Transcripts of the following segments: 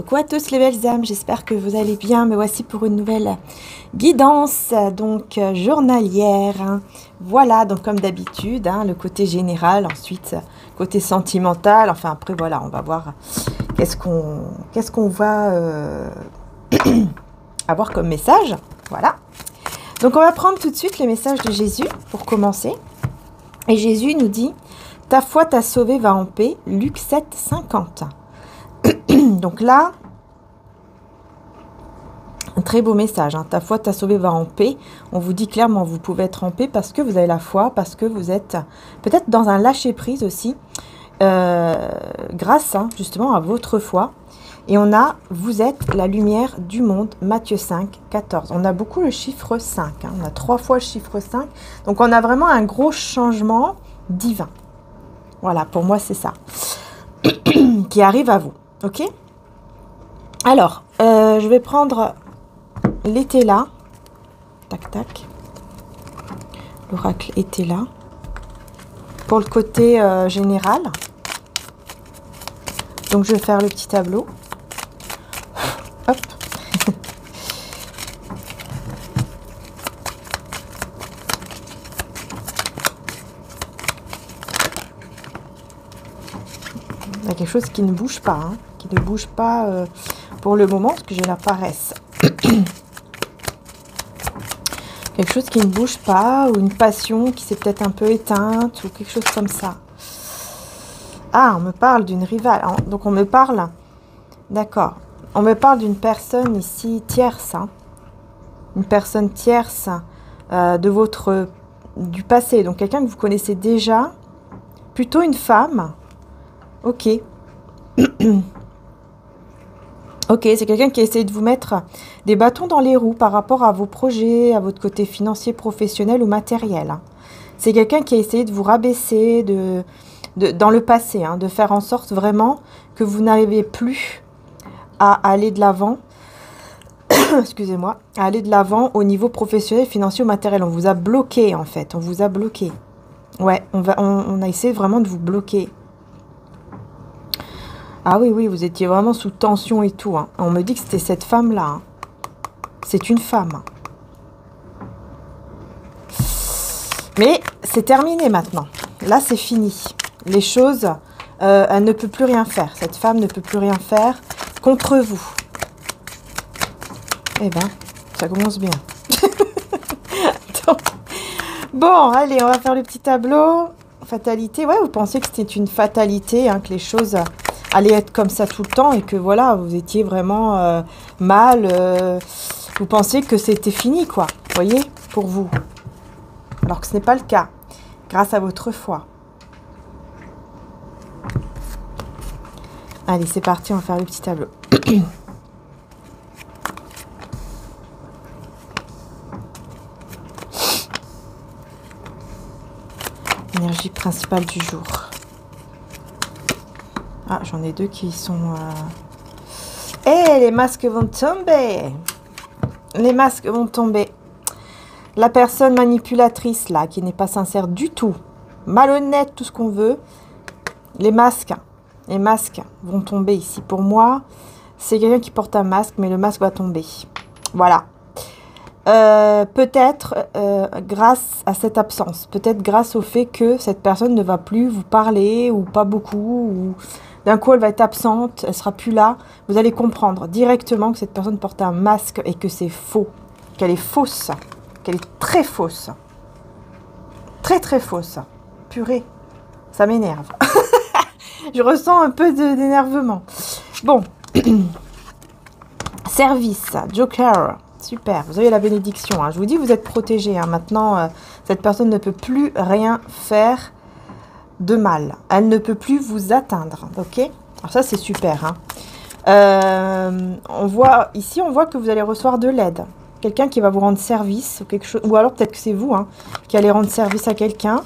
Coucou à tous les belles âmes, j'espère que vous allez bien. Me voici pour une nouvelle guidance donc journalière. Voilà, donc comme d'habitude, le côté général, ensuite côté sentimental. Enfin après voilà, on va voir qu'est-ce qu'on va avoir comme message. Voilà. Donc on va prendre tout de suite les messages de Jésus pour commencer. Et Jésus nous dit: ta foi t'a sauvé, va en paix. Luc 7, 50. Donc là, un très beau message. Ta foi t'a sauvé, va en paix. On vous dit clairement, vous pouvez être en paix parce que vous avez la foi, parce que vous êtes peut-être dans un lâcher-prise aussi, grâce justement à votre foi. Et on a, vous êtes la lumière du monde, Matthieu 5, 14. On a beaucoup le chiffre 5. On a 3 fois le chiffre 5. Donc on a vraiment un gros changement divin. Voilà, pour moi c'est ça. Qui arrive à vous. Ok? Alors, je vais prendre l'été là. Tac, tac. L'oracle était là. Pour le côté général. Donc, je vais faire le petit tableau. Hop. Il y a quelque chose qui ne bouge pas, qui ne bouge pas pour le moment, parce que j'ai la paresse. Quelque chose qui ne bouge pas, ou une passion qui s'est peut-être un peu éteinte, ou quelque chose comme ça. Ah, on me parle d'une rivale. Donc on me parle, d'accord, on me parle d'une personne ici tierce, une personne tierce du passé, donc quelqu'un que vous connaissez déjà, plutôt une femme. Ok. Ok, c'est quelqu'un qui essaie de vous mettre des bâtons dans les roues par rapport à vos projets, à votre côté financier, professionnel ou matériel. C'est quelqu'un qui a essayé de vous rabaisser dans le passé, de faire en sorte vraiment que vous n'arrivez plus à aller de l'avant, excusez-moi, à aller de l'avant au niveau professionnel, financier ou matériel. On vous a bloqué en fait, on vous a bloqué. Ouais, on a essayé vraiment de vous bloquer. Ah oui, oui, vous étiez vraiment sous tension et tout. On me dit que c'était cette femme-là. C'est une femme. Mais c'est terminé maintenant. Là, c'est fini. Les choses, elle ne peut plus rien faire. Cette femme ne peut plus rien faire contre vous. Eh ben, ça commence bien. Bon, allez, on va faire le petit tableau. Fatalité. Ouais, vous pensiez que c'était une fatalité, que les choses allait être comme ça tout le temps et que voilà, vous étiez vraiment mal, vous pensiez que c'était fini quoi, vous voyez, pour vous. Alors que ce n'est pas le cas, grâce à votre foi. Allez, c'est parti, on va faire le petit tableau. Énergie principale du jour. Ah, j'en ai deux qui sont... Eh, les masques vont tomber. Les masques vont tomber. La personne manipulatrice, là, qui n'est pas sincère du tout, malhonnête, tout ce qu'on veut, les masques vont tomber ici. Pour moi, c'est quelqu'un qui porte un masque, mais le masque va tomber. Voilà. Peut-être grâce à cette absence, peut-être grâce au fait que cette personne ne va plus vous parler, ou pas beaucoup, ou... D'un coup, elle va être absente, elle sera plus là. Vous allez comprendre directement que cette personne porte un masque et que c'est faux. Qu'elle est fausse. Qu'elle est très fausse. Très, très fausse. Purée, ça m'énerve. Je ressens un peu d'énervement. Bon. Service, Joker. Super, vous avez la bénédiction. Je vous dis, vous êtes protégés. Maintenant, cette personne ne peut plus rien faire de mal. Elle ne peut plus vous atteindre, ok? Alors ça, c'est super. On voit que vous allez recevoir de l'aide. Quelqu'un qui va vous rendre service, ou quelque chose, ou alors peut-être que c'est vous qui allez rendre service à quelqu'un.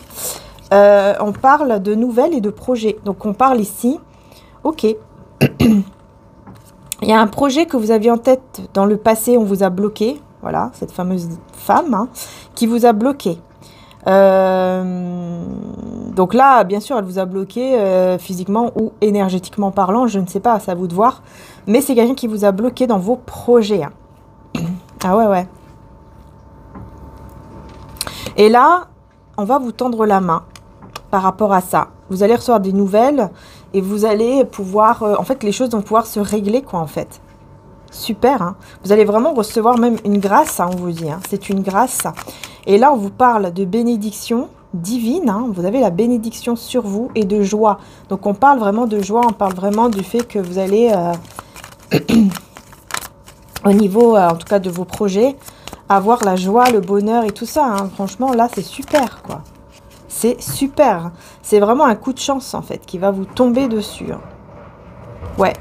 On parle de nouvelles et de projets. Donc, on parle ici, ok. Il y a un projet que vous aviez en tête dans le passé, on vous a bloqué. Voilà, cette fameuse femme qui vous a bloqué. Donc là, bien sûr, elle vous a bloqué physiquement ou énergétiquement parlant, je ne sais pas, c'est à vous de voir. Mais c'est quelqu'un qui vous a bloqué dans vos projets. Hein. Ah ouais, ouais. Et là, on va vous tendre la main par rapport à ça. Vous allez recevoir des nouvelles et vous allez pouvoir... en fait, les choses vont pouvoir se régler, quoi, en fait. Super, hein. Vous allez vraiment recevoir même une grâce, hein, on vous dit. Hein. C'est une grâce. Et là, on vous parle de bénédiction divine. Hein. Vous avez la bénédiction sur vous et de joie. Donc, on parle vraiment de joie. On parle vraiment du fait que vous allez... au niveau, en tout cas, de vos projets, avoir la joie, le bonheur et tout ça. Hein. Franchement, là, c'est super, quoi. C'est super. C'est vraiment un coup de chance, en fait, qui va vous tomber dessus. Hein. Ouais,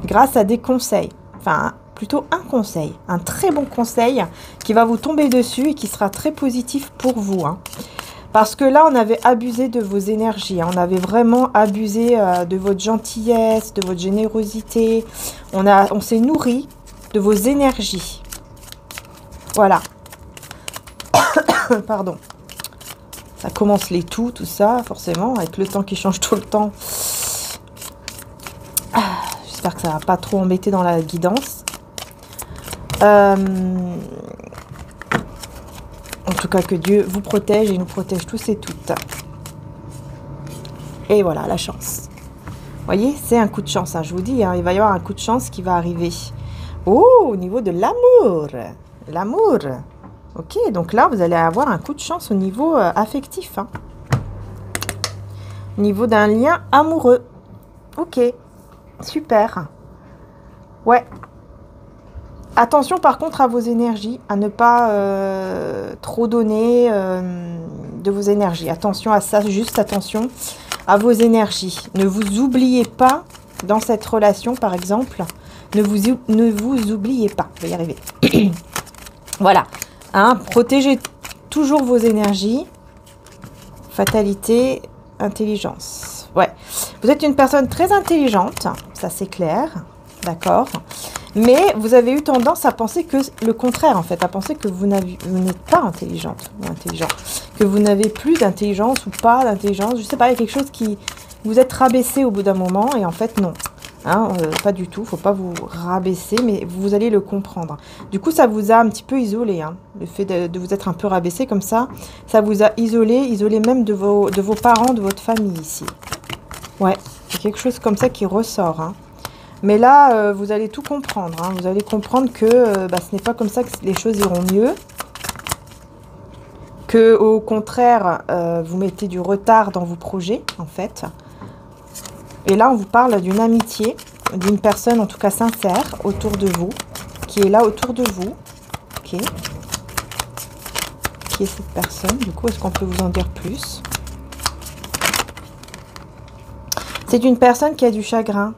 grâce à des conseils. Enfin, plutôt un conseil. Un très bon conseil qui va vous tomber dessus et qui sera très positif pour vous. Hein. Parce que là, on avait abusé de vos énergies. Hein. On avait vraiment abusé de votre gentillesse, de votre générosité. On s'est nourri de vos énergies. Voilà. Pardon. Ça commence les tout ça, forcément, avec le temps qui change tout le temps. J'espère que ça va pas trop embêter dans la guidance. En tout cas, que Dieu vous protège et nous protège tous et toutes. Et voilà, la chance. Vous voyez, c'est un coup de chance, hein, je vous dis. Hein, il va y avoir un coup de chance qui va arriver. Oh, au niveau de l'amour. L'amour. Ok, donc là, vous allez avoir un coup de chance au niveau affectif. Hein. Au niveau d'un lien amoureux. Ok, super. Ouais. Attention par contre à vos énergies, à ne pas trop donner de vos énergies. Attention à ça, juste attention à vos énergies. Ne vous oubliez pas dans cette relation, par exemple. Ne vous oubliez pas. Je vais y arriver. Voilà. Hein, protégez toujours vos énergies. Fatalité, intelligence. Ouais. Vous êtes une personne très intelligente, ça c'est clair. D'accord. Mais vous avez eu tendance à penser que le contraire, en fait. À penser que vous n'êtes pas intelligente ou intelligent. Que vous n'avez plus d'intelligence ou pas d'intelligence. Je sais pas, il y a quelque chose qui... Vous êtes rabaissé au bout d'un moment et en fait non. Hein, pas du tout, faut pas vous rabaisser, mais vous allez le comprendre. Du coup, ça vous a un petit peu isolé, hein, le fait de vous être un peu rabaissé comme ça. Ça vous a isolé même de vos parents, de votre famille ici. Ouais, c'est quelque chose comme ça qui ressort. Hein. Mais là, vous allez tout comprendre. Hein. Vous allez comprendre que ce n'est pas comme ça que les choses iront mieux. Que au contraire, vous mettez du retard dans vos projets, en fait. Et là, on vous parle d'une amitié, d'une personne en tout cas sincère autour de vous, qui est là autour de vous. Ok. Qui est cette personne? Du coup, est-ce qu'on peut vous en dire plus? C'est une personne qui a du chagrin.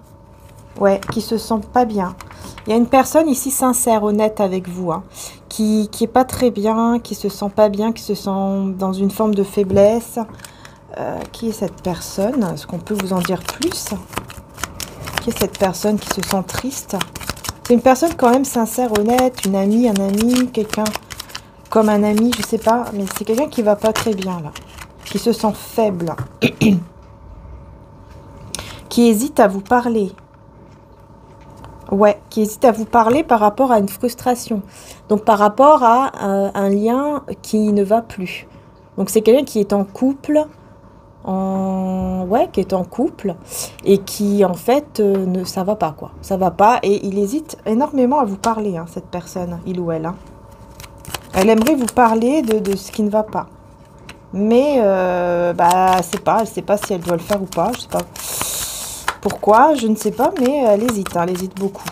Ouais, qui se sent pas bien. Il y a une personne ici sincère, honnête avec vous, hein, qui est pas très bien, qui se sent pas bien, qui se sent dans une forme de faiblesse. Qui est cette personne? Est-ce qu'on peut vous en dire plus? Qui est cette personne qui se sent triste? C'est une personne quand même sincère, honnête, une amie, un ami, quelqu'un comme un ami, je sais pas, mais c'est quelqu'un qui va pas très bien là, qui se sent faible, qui hésite à vous parler. Ouais, qui hésite à vous parler par rapport à une frustration, donc par rapport à un lien qui ne va plus. Donc c'est quelqu'un qui est en couple. Qui est en couple et qui en fait ça va pas quoi, ça va pas et il hésite énormément à vous parler, hein, cette personne, il ou elle. Hein. Elle aimerait vous parler de ce qui ne va pas, mais elle sait pas si elle doit le faire ou pas, je sais pas pourquoi, je ne sais pas, mais elle hésite beaucoup.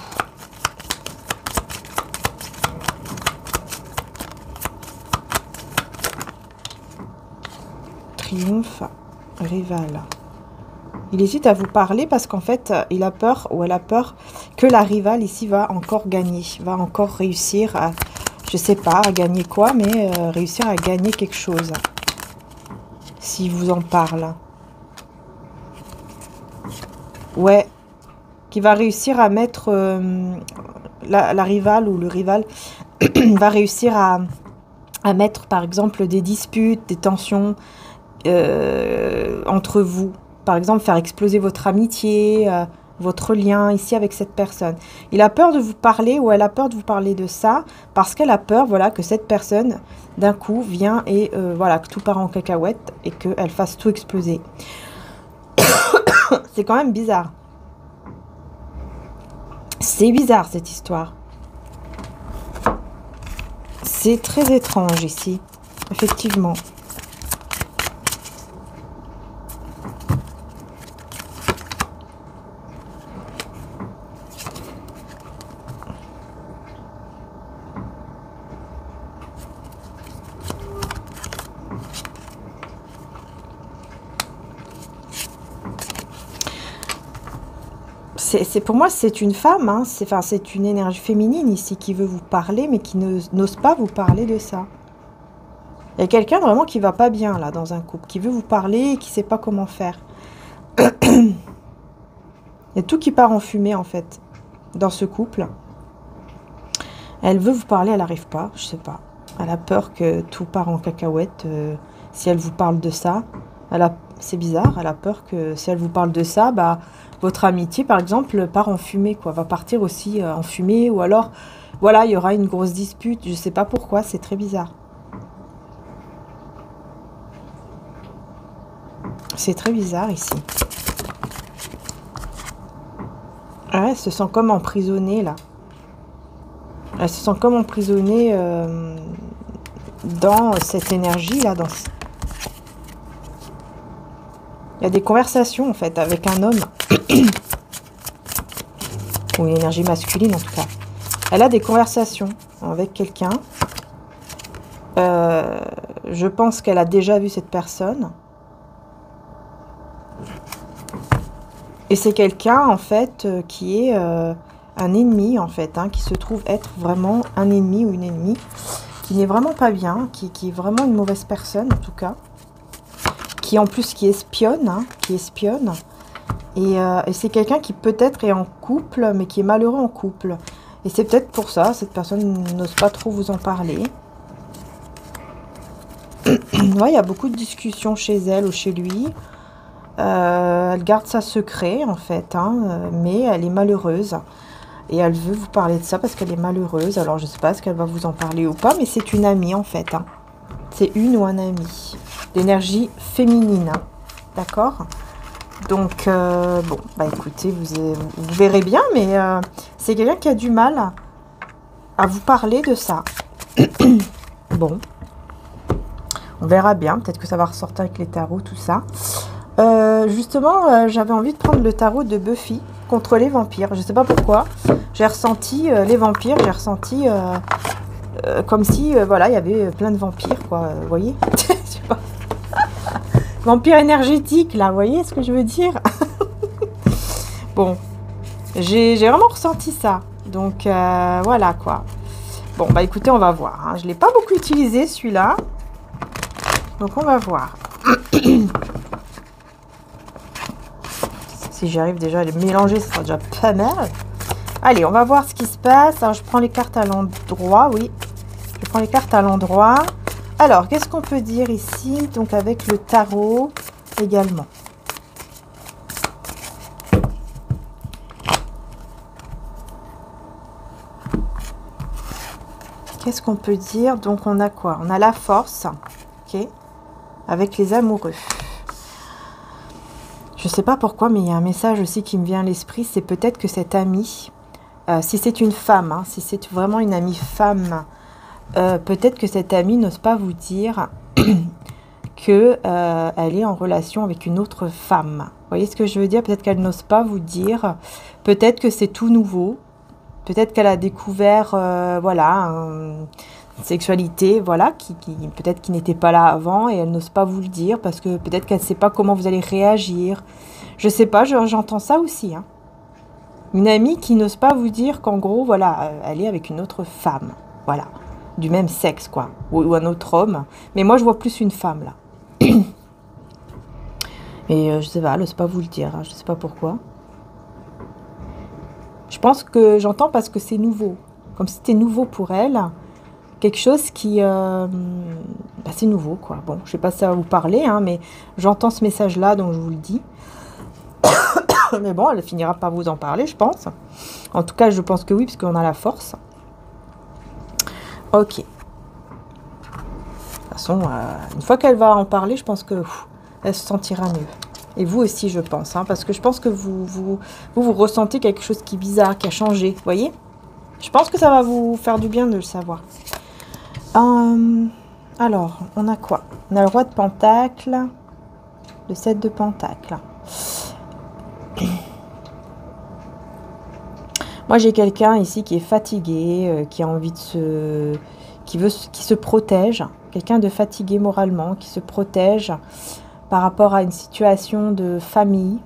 Triomphe. Rival. Il hésite à vous parler parce qu'en fait, il a peur ou elle a peur que la rivale ici va encore gagner, va encore réussir à, je sais pas, à gagner quoi, mais réussir à gagner quelque chose. S'il vous en parle. Ouais. Qui va réussir à mettre la rivale ou le rival va réussir à mettre par exemple des disputes, des tensions entre vous, par exemple faire exploser votre amitié, votre lien ici avec cette personne. Il a peur de vous parler ou elle a peur de vous parler de ça parce qu'elle a peur, voilà, que cette personne, d'un coup, vient et voilà, que tout part en cacahuète et qu'elle fasse tout exploser. C'est quand même bizarre. C'est bizarre, cette histoire. C'est très étrange ici, effectivement. Pour moi, c'est une femme, hein. C'est une énergie féminine ici qui veut vous parler, mais qui n'ose pas vous parler de ça. Il y a quelqu'un vraiment qui va pas bien, là, dans un couple, qui veut vous parler et qui sait pas comment faire. Il y a tout qui part en fumée, en fait, dans ce couple. Elle veut vous parler, elle n'arrive pas, je sais pas. Elle a peur que tout part en cacahuète si elle vous parle de ça. C'est bizarre, elle a peur que si elle vous parle de ça, bah, votre amitié, par exemple, part en fumée, quoi. Va partir aussi en fumée, ou alors, voilà, il y aura une grosse dispute. Je sais pas pourquoi, c'est très bizarre. C'est très bizarre ici. Ouais, elle se sent comme emprisonnée, là. Elle se sent comme emprisonnée dans cette énergie-là. Il y a des conversations, en fait, avec un homme. Ou une énergie masculine, en tout cas. Elle a des conversations avec quelqu'un. Je pense qu'elle a déjà vu cette personne. Et c'est quelqu'un, en fait, qui est un ennemi, en fait, hein, qui se trouve être vraiment un ennemi ou une ennemie, qui n'est vraiment pas bien, qui est vraiment une mauvaise personne, en tout cas, qui en plus qui espionne, hein, et c'est quelqu'un qui peut-être est en couple, mais qui est malheureux en couple. Et c'est peut-être pour ça, cette personne n'ose pas trop vous en parler. Ouais, il y a beaucoup de discussions chez elle ou chez lui. Elle garde ça secret, en fait, hein, mais elle est malheureuse. Et elle veut vous parler de ça parce qu'elle est malheureuse. Alors, je ne sais pas si elle va vous en parler ou pas, mais c'est une amie, en fait. Hein. C'est une ou un ami. L'énergie féminine. Hein. D'accord ? Donc, bon, bah écoutez, vous verrez bien, mais c'est quelqu'un qui a du mal à vous parler de ça. Bon. On verra bien. Peut-être que ça va ressortir avec les tarots, tout ça. Justement, j'avais envie de prendre le tarot de Buffy contre les vampires. Je sais pas pourquoi. J'ai ressenti les vampires. J'ai ressenti comme si, voilà, il y avait plein de vampires, quoi. Vous voyez? Je sais pas. Vampire énergétique, là. Vous voyez ce que je veux dire? Bon. J'ai vraiment ressenti ça. Donc, voilà, quoi. Bon, bah écoutez, on va voir. Hein. Je ne l'ai pas beaucoup utilisé, celui-là. Donc, on va voir. Si j'arrive déjà à les mélanger, ce sera déjà pas mal. Allez, on va voir ce qui se passe. Alors, je prends les cartes à l'endroit, oui. Je prends les cartes à l'endroit. Alors, qu'est-ce qu'on peut dire ici? Donc, avec le tarot également. Qu'est-ce qu'on peut dire? Donc, on a quoi? On a la force, ok, avec les amoureux. Je ne sais pas pourquoi, mais il y a un message aussi qui me vient à l'esprit. C'est peut-être que cette amie, si c'est une femme, hein, si c'est vraiment une amie femme, peut-être que cette amie n'ose pas vous dire qu'elle est en relation avec une autre femme. Vous voyez ce que je veux dire? Peut-être qu'elle n'ose pas vous dire. Peut-être que c'est tout nouveau. Peut-être qu'elle a découvert, voilà, une sexualité, voilà, peut-être qui n'était pas là avant et elle n'ose pas vous le dire parce que peut-être qu'elle ne sait pas comment vous allez réagir. Je sais pas, j'entends ça aussi. Hein. Une amie qui n'ose pas vous dire qu'en gros, voilà, elle est avec une autre femme, voilà, du même sexe, quoi, ou un autre homme. Mais moi, je vois plus une femme, là. Et je sais pas, elle n'ose pas vous le dire, hein, je sais pas pourquoi. Je pense que j'entends parce que c'est nouveau, comme si c'était nouveau pour elle. Quelque chose qui... bah, c'est nouveau, quoi. Bon, je sais pas si ça va vous parler, hein, mais j'entends ce message-là, donc je vous le dis. Mais bon, elle finira par vous en parler, je pense. En tout cas, je pense que oui, parce qu'on a la force. Ok. De toute façon, une fois qu'elle va en parler, je pense que elle se sentira mieux. Et vous aussi, je pense. Hein, parce que je pense que vous ressentez quelque chose qui est bizarre, qui a changé. Vous voyez? Je pense que ça va vous faire du bien de le savoir. Alors, on a quoi? On a le roi de Pentacle. Le 7 de Pentacle. Moi, j'ai quelqu'un ici qui est fatigué, qui a envie de qui se protège. Quelqu'un de fatigué moralement, qui se protège par rapport à une situation de famille.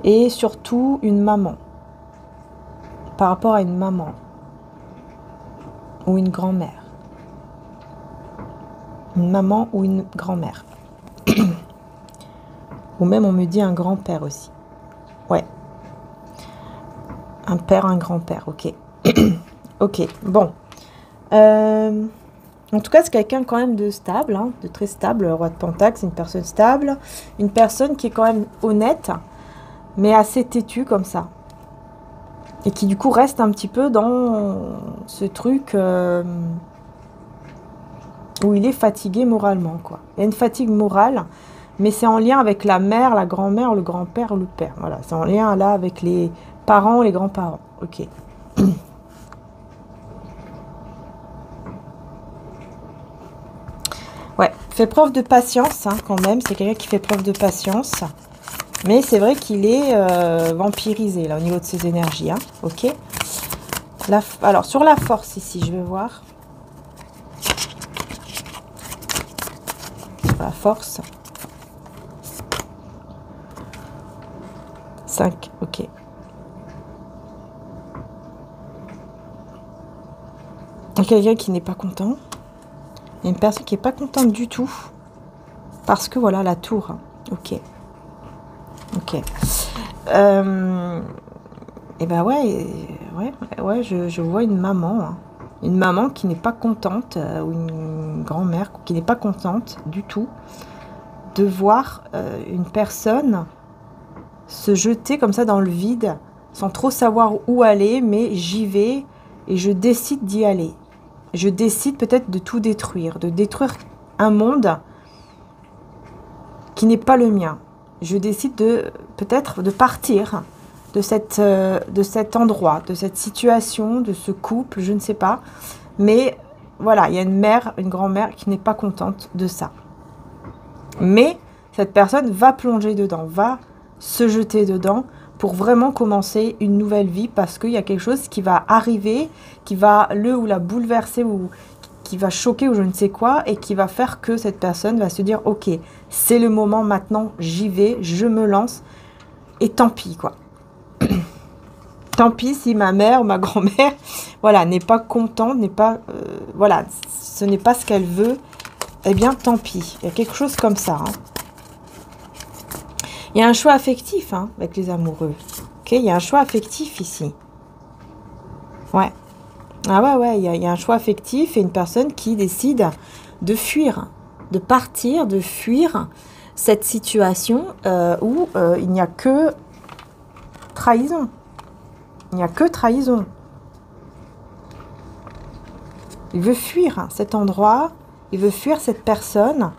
Et surtout, une maman. Par rapport à une maman. Ou une grand-mère. Une maman ou une grand-mère. Ou même, on me dit un grand-père aussi. Ouais. Un père, un grand-père, ok. Ok, bon. En tout cas, c'est quelqu'un quand même de stable, hein, de très stable. Le roi de Pentacle, c'est une personne stable. Une personne qui est quand même honnête, mais assez têtue comme ça. Et qui du coup reste un petit peu dans ce truc où il est fatigué moralement, quoi. Il y a une fatigue morale, mais c'est en lien avec la mère, la grand-mère, le grand-père, le père. Voilà, c'est en lien là avec les parents, les grands-parents. Ok. Ouais, fait preuve de patience, hein, quand même. C'est quelqu'un qui fait preuve de patience. Mais c'est vrai qu'il est vampirisé, là, au niveau de ses énergies. Hein. Ok. Alors, sur la force, ici, je vais voir. Sur la force. 5, ok. Il y a quelqu'un qui n'est pas content. Il y a une personne qui n'est pas contente du tout. Parce que, voilà, la tour. Ok. Ok. Et ben ouais, je vois une maman. Hein. Une maman qui n'est pas contente, ou une grand-mère qui n'est pas contente du tout de voir une personne se jeter comme ça dans le vide, sans trop savoir où aller, mais j'y vais et je décide d'y aller. Je décide peut-être de tout détruire, de détruire un monde qui n'est pas le mien. Je décide peut-être de partir de cet endroit, de cette situation, de ce couple, je ne sais pas. Mais voilà, il y a une mère, une grand-mère qui n'est pas contente de ça. Mais cette personne va plonger dedans, va se jeter dedans pour vraiment commencer une nouvelle vie parce qu'il y a quelque chose qui va arriver, qui va le ou la bouleverser ou qui va choquer ou je ne sais quoi et qui va faire que cette personne va se dire ok, c'est le moment maintenant, j'y vais, je me lance et tant pis quoi. Tant pis si ma mère ou ma grand-mère voilà, n'est pas contente, n'est pas voilà, ce n'est pas ce qu'elle veut, eh bien tant pis. Il y a quelque chose comme ça. Hein. Il y a un choix affectif hein, avec les amoureux. Ok, il y a un choix affectif ici. Ouais. Ah ouais, il y a un choix affectif et une personne qui décide de fuir, de partir, de fuir cette situation où il n'y a que trahison. Il n'y a que trahison. Il veut fuir cet endroit, il veut fuir cette personne.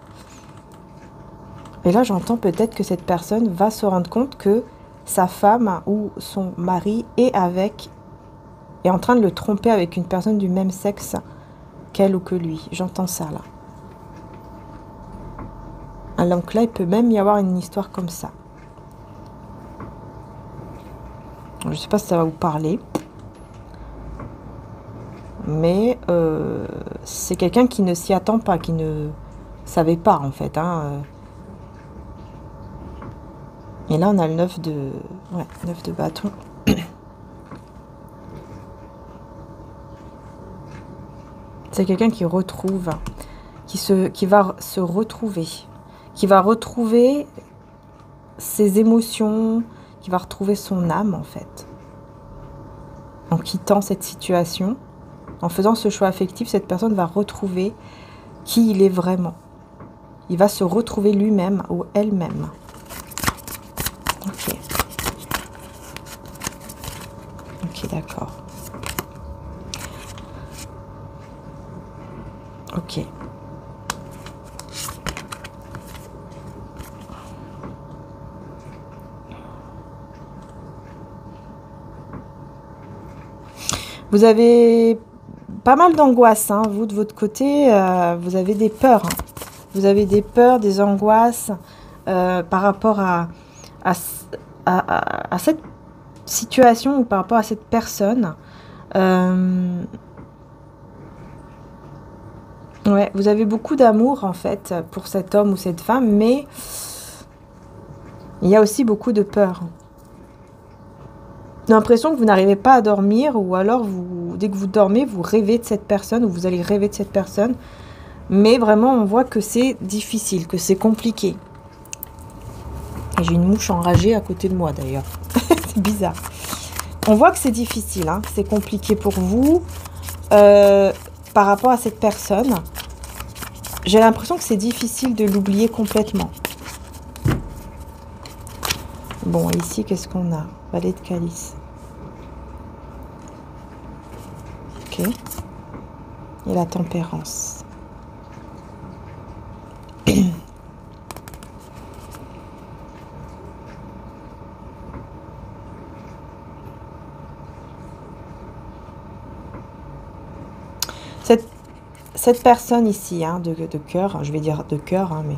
Et là, j'entends peut-être que cette personne va se rendre compte que sa femme ou son mari est en train de le tromper avec une personne du même sexe qu'elle ou que lui. J'entends ça, là. Donc là, il peut même y avoir une histoire comme ça. Je ne sais pas si ça va vous parler. Mais c'est quelqu'un qui ne s'y attend pas, qui ne savait pas, en fait. Hein. Et là, on a le 9 de bâton. C'est quelqu'un qui retrouve, qui va se retrouver, qui va retrouver ses émotions, qui va retrouver son âme en fait. En quittant cette situation, en faisant ce choix affectif, cette personne va retrouver qui il est vraiment. Il va se retrouver lui-même ou elle-même. Ok. Ok, d'accord. Ok. Vous avez pas mal d'angoisse, hein, vous de votre côté, vous avez des peurs. Hein. Vous avez des peurs, des angoisses par rapport à, à cette situation ou par rapport à cette personne. Ouais, vous avez beaucoup d'amour en fait pour cet homme ou cette femme, mais il y a aussi beaucoup de peur. J'ai l'impression que vous n'arrivez pas à dormir ou alors dès que vous dormez, vous rêvez de cette personne ou vous allez rêver de cette personne. Mais vraiment, on voit que c'est difficile, que c'est compliqué. Et j'ai une mouche enragée à côté de moi d'ailleurs. C'est bizarre. On voit que c'est difficile, hein, c'est compliqué pour vous par rapport à cette personne. J'ai l'impression que c'est difficile de l'oublier complètement. Bon, ici, qu'est-ce qu'on a? Valet de calice. Ok. Et la tempérance. Cette personne ici, hein, de cœur, je vais dire de cœur, hein, mais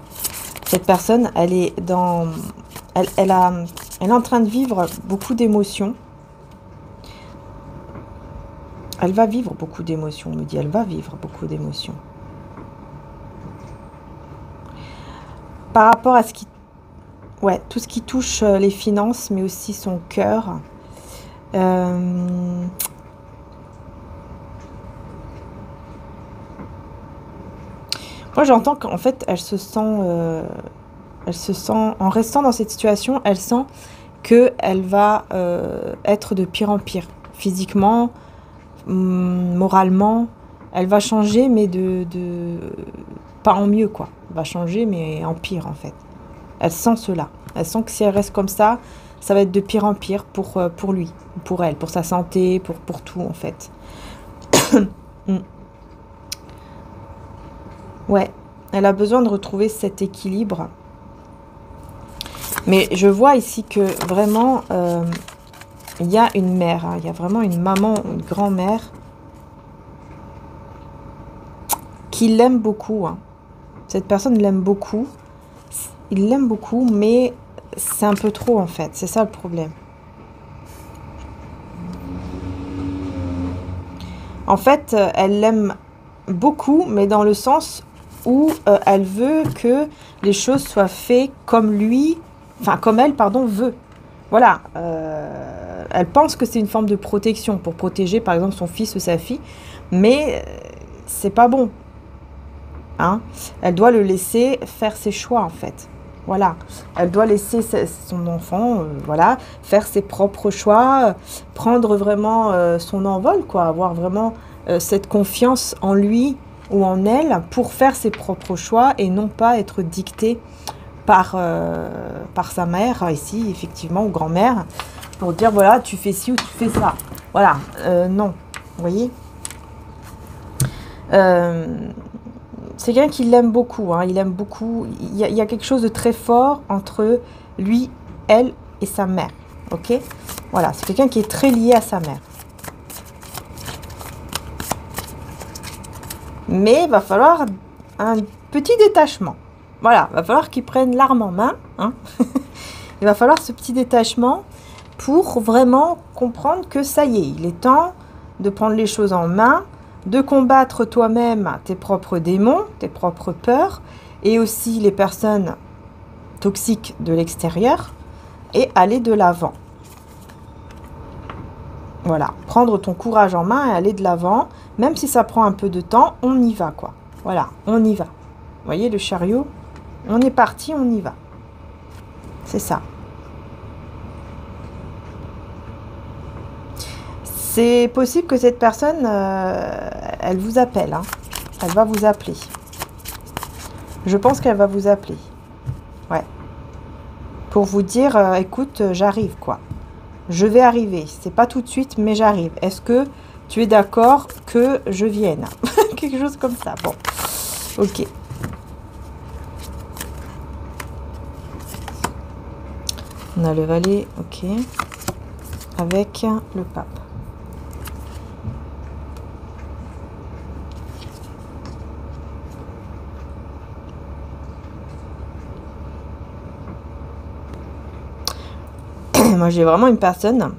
cette personne, elle est dans... Elle est en train de vivre beaucoup d'émotions. Elle va vivre beaucoup d'émotions, on me dit. Elle va vivre beaucoup d'émotions. Par rapport à ce qui... Ouais, tout ce qui touche les finances, mais aussi son cœur. Moi, j'entends qu'en fait, elle se sent, en restant dans cette situation, elle sent qu'elle va être de pire en pire. Physiquement, moralement, elle va changer, mais pas en mieux, quoi. Elle va changer, mais en pire, en fait. Elle sent cela. Elle sent que si elle reste comme ça va être de pire en pire pour lui, pour elle, pour sa santé, pour tout, en fait. Ouais, elle a besoin de retrouver cet équilibre. Mais je vois ici que vraiment, il y a une mère, hein, il y a vraiment une maman, une grand-mère qui l'aime beaucoup. Hein. Cette personne l'aime beaucoup. Il l'aime beaucoup, mais c'est un peu trop en fait. C'est ça le problème. En fait, elle l'aime beaucoup, mais dans le sens où elle veut que les choses soient faites comme lui, enfin comme elle, pardon, veut. Voilà, elle pense que c'est une forme de protection pour protéger par exemple son fils ou sa fille, mais c'est pas bon. Hein? Elle doit le laisser faire ses choix en fait. Voilà, elle doit laisser son enfant, voilà, faire ses propres choix, prendre vraiment son envol, quoi, avoir vraiment cette confiance en lui ou en elle pour faire ses propres choix et non pas être dictée par sa mère, ici, effectivement, ou grand-mère, pour dire, voilà, tu fais ci ou tu fais ça. Voilà, non, vous voyez c'est quelqu'un qui l'aime beaucoup, hein, il aime beaucoup, il y a quelque chose de très fort entre lui, elle et sa mère, ok? Voilà, c'est quelqu'un qui est très lié à sa mère. Mais il va falloir un petit détachement. Voilà, il va falloir qu'il prenne l'arme en main. Hein. Il va falloir ce petit détachement pour vraiment comprendre que ça y est, il est temps de prendre les choses en main, de combattre toi-même tes propres démons, tes propres peurs, et aussi les personnes toxiques de l'extérieur, et aller de l'avant. Voilà, prendre ton courage en main et aller de l'avant, même si ça prend un peu de temps, on y va, quoi. Voilà, on y va. Vous voyez le chariot? On est parti, on y va. C'est ça. C'est possible que cette personne, elle vous appelle. Hein. Elle va vous appeler. Je pense qu'elle va vous appeler. Ouais. pour vous dire, écoute, j'arrive, quoi. Je vais arriver. C'est pas tout de suite, mais j'arrive. Est-ce que tu es d'accord que je vienne? Quelque chose comme ça. Bon, ok. On a le valet, ok. Avec le pape. Moi, j'ai vraiment une personne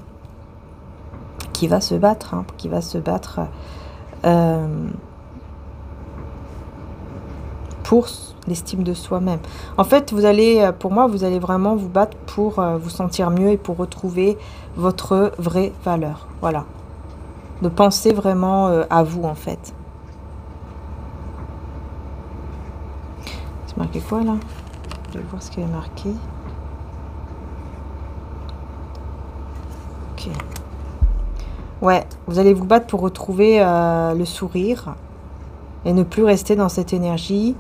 qui va se battre, hein, qui va se battre pour l'estime de soi-même. En fait, vous allez, pour moi, vous allez vraiment vous battre pour vous sentir mieux et pour retrouver votre vraie valeur. Voilà. De penser vraiment à vous, en fait. C'est marqué quoi, là? Je vais voir ce qu'il est marqué. Ok. Ouais, vous allez vous battre pour retrouver le sourire et ne plus rester dans cette énergie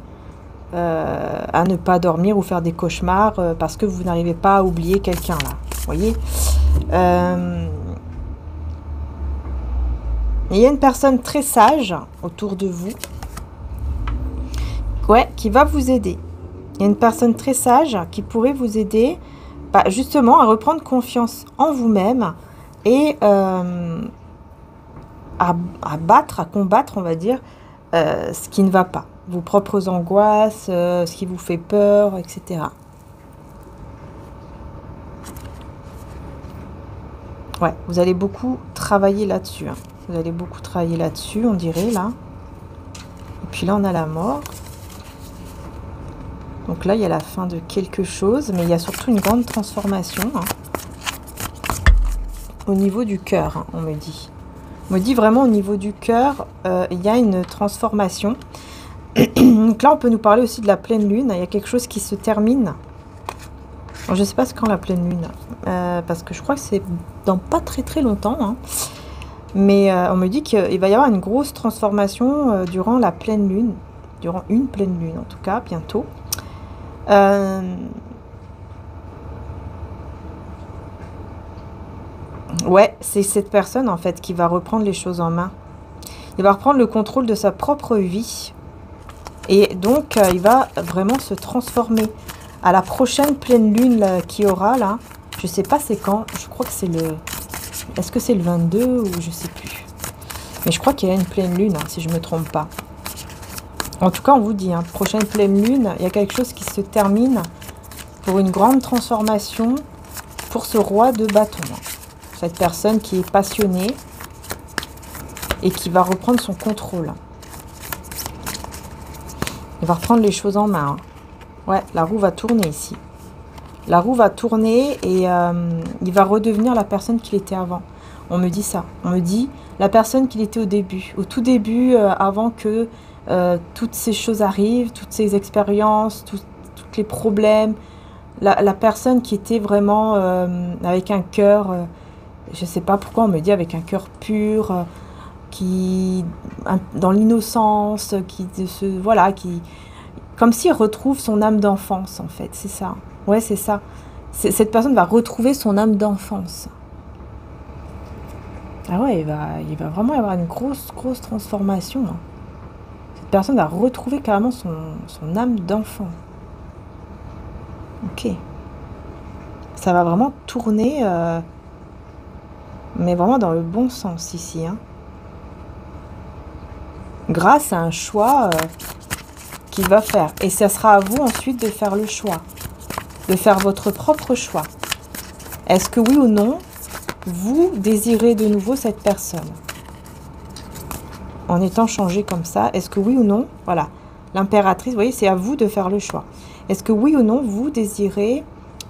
à ne pas dormir ou faire des cauchemars parce que vous n'arrivez pas à oublier quelqu'un, là. Vous voyez, il y a une personne très sage autour de vous, ouais, qui va vous aider. Il y a une personne très sage qui pourrait vous aider justement à reprendre confiance en vous-même et à battre, à combattre, on va dire, ce qui ne va pas. Vos propres angoisses, ce qui vous fait peur, etc. Ouais, vous allez beaucoup travailler là-dessus. Hein. Vous allez beaucoup travailler là-dessus, on dirait, là. Et puis là, on a la mort. Donc là, il y a la fin de quelque chose, mais il y a surtout une grande transformation. Hein. Au niveau du cœur, hein, on me dit. On me dit vraiment au niveau du cœur, il y a une transformation. Donc là, on peut nous parler aussi de la pleine lune. Il y a quelque chose qui se termine. Alors, je ne sais pas quand la pleine lune, parce que je crois que c'est dans pas très très longtemps. Hein. Mais on me dit qu'il va y avoir une grosse transformation durant la pleine lune. Durant une pleine lune, en tout cas, bientôt. Ouais, c'est cette personne, en fait, qui va reprendre les choses en main. Il va reprendre le contrôle de sa propre vie. Et donc, il va vraiment se transformer. À la prochaine pleine lune qu'il y aura, là, je sais pas c'est quand, je crois que c'est le... Est-ce que c'est le 22 ou je sais plus. Mais je crois qu'il y a une pleine lune, hein, si je me trompe pas. En tout cas, on vous dit, hein, prochaine pleine lune, il y a quelque chose qui se termine pour une grande transformation pour ce roi de bâton. Cette personne qui est passionnée et qui va reprendre son contrôle. Il va reprendre les choses en main. Hein. Ouais, la roue va tourner ici. La roue va tourner et il va redevenir la personne qu'il était avant. On me dit ça. On me dit la personne qu'il était au début. Au tout début, avant que toutes ces choses arrivent, toutes ces expériences, tous les problèmes. La personne qui était vraiment avec un cœur, je ne sais pas pourquoi on me dit avec un cœur pur, qui dans l'innocence, voilà, qui... Comme s'il retrouve son âme d'enfance, en fait. C'est ça. Ouais, c'est ça. Cette personne va retrouver son âme d'enfance. Ah ouais, il va vraiment y avoir une grosse transformation. Hein. Cette personne va retrouver carrément son âme d'enfant. Ok. Ça va vraiment tourner, mais vraiment dans le bon sens ici. Hein. Grâce à un choix... qu'il va faire. Et ça sera à vous ensuite de faire le choix. De faire votre propre choix. Est-ce que oui ou non, vous désirez de nouveau cette personne? En étant changé comme ça, est-ce que oui ou non, voilà, l'impératrice, vous voyez, c'est à vous de faire le choix. Est-ce que oui ou non, vous désirez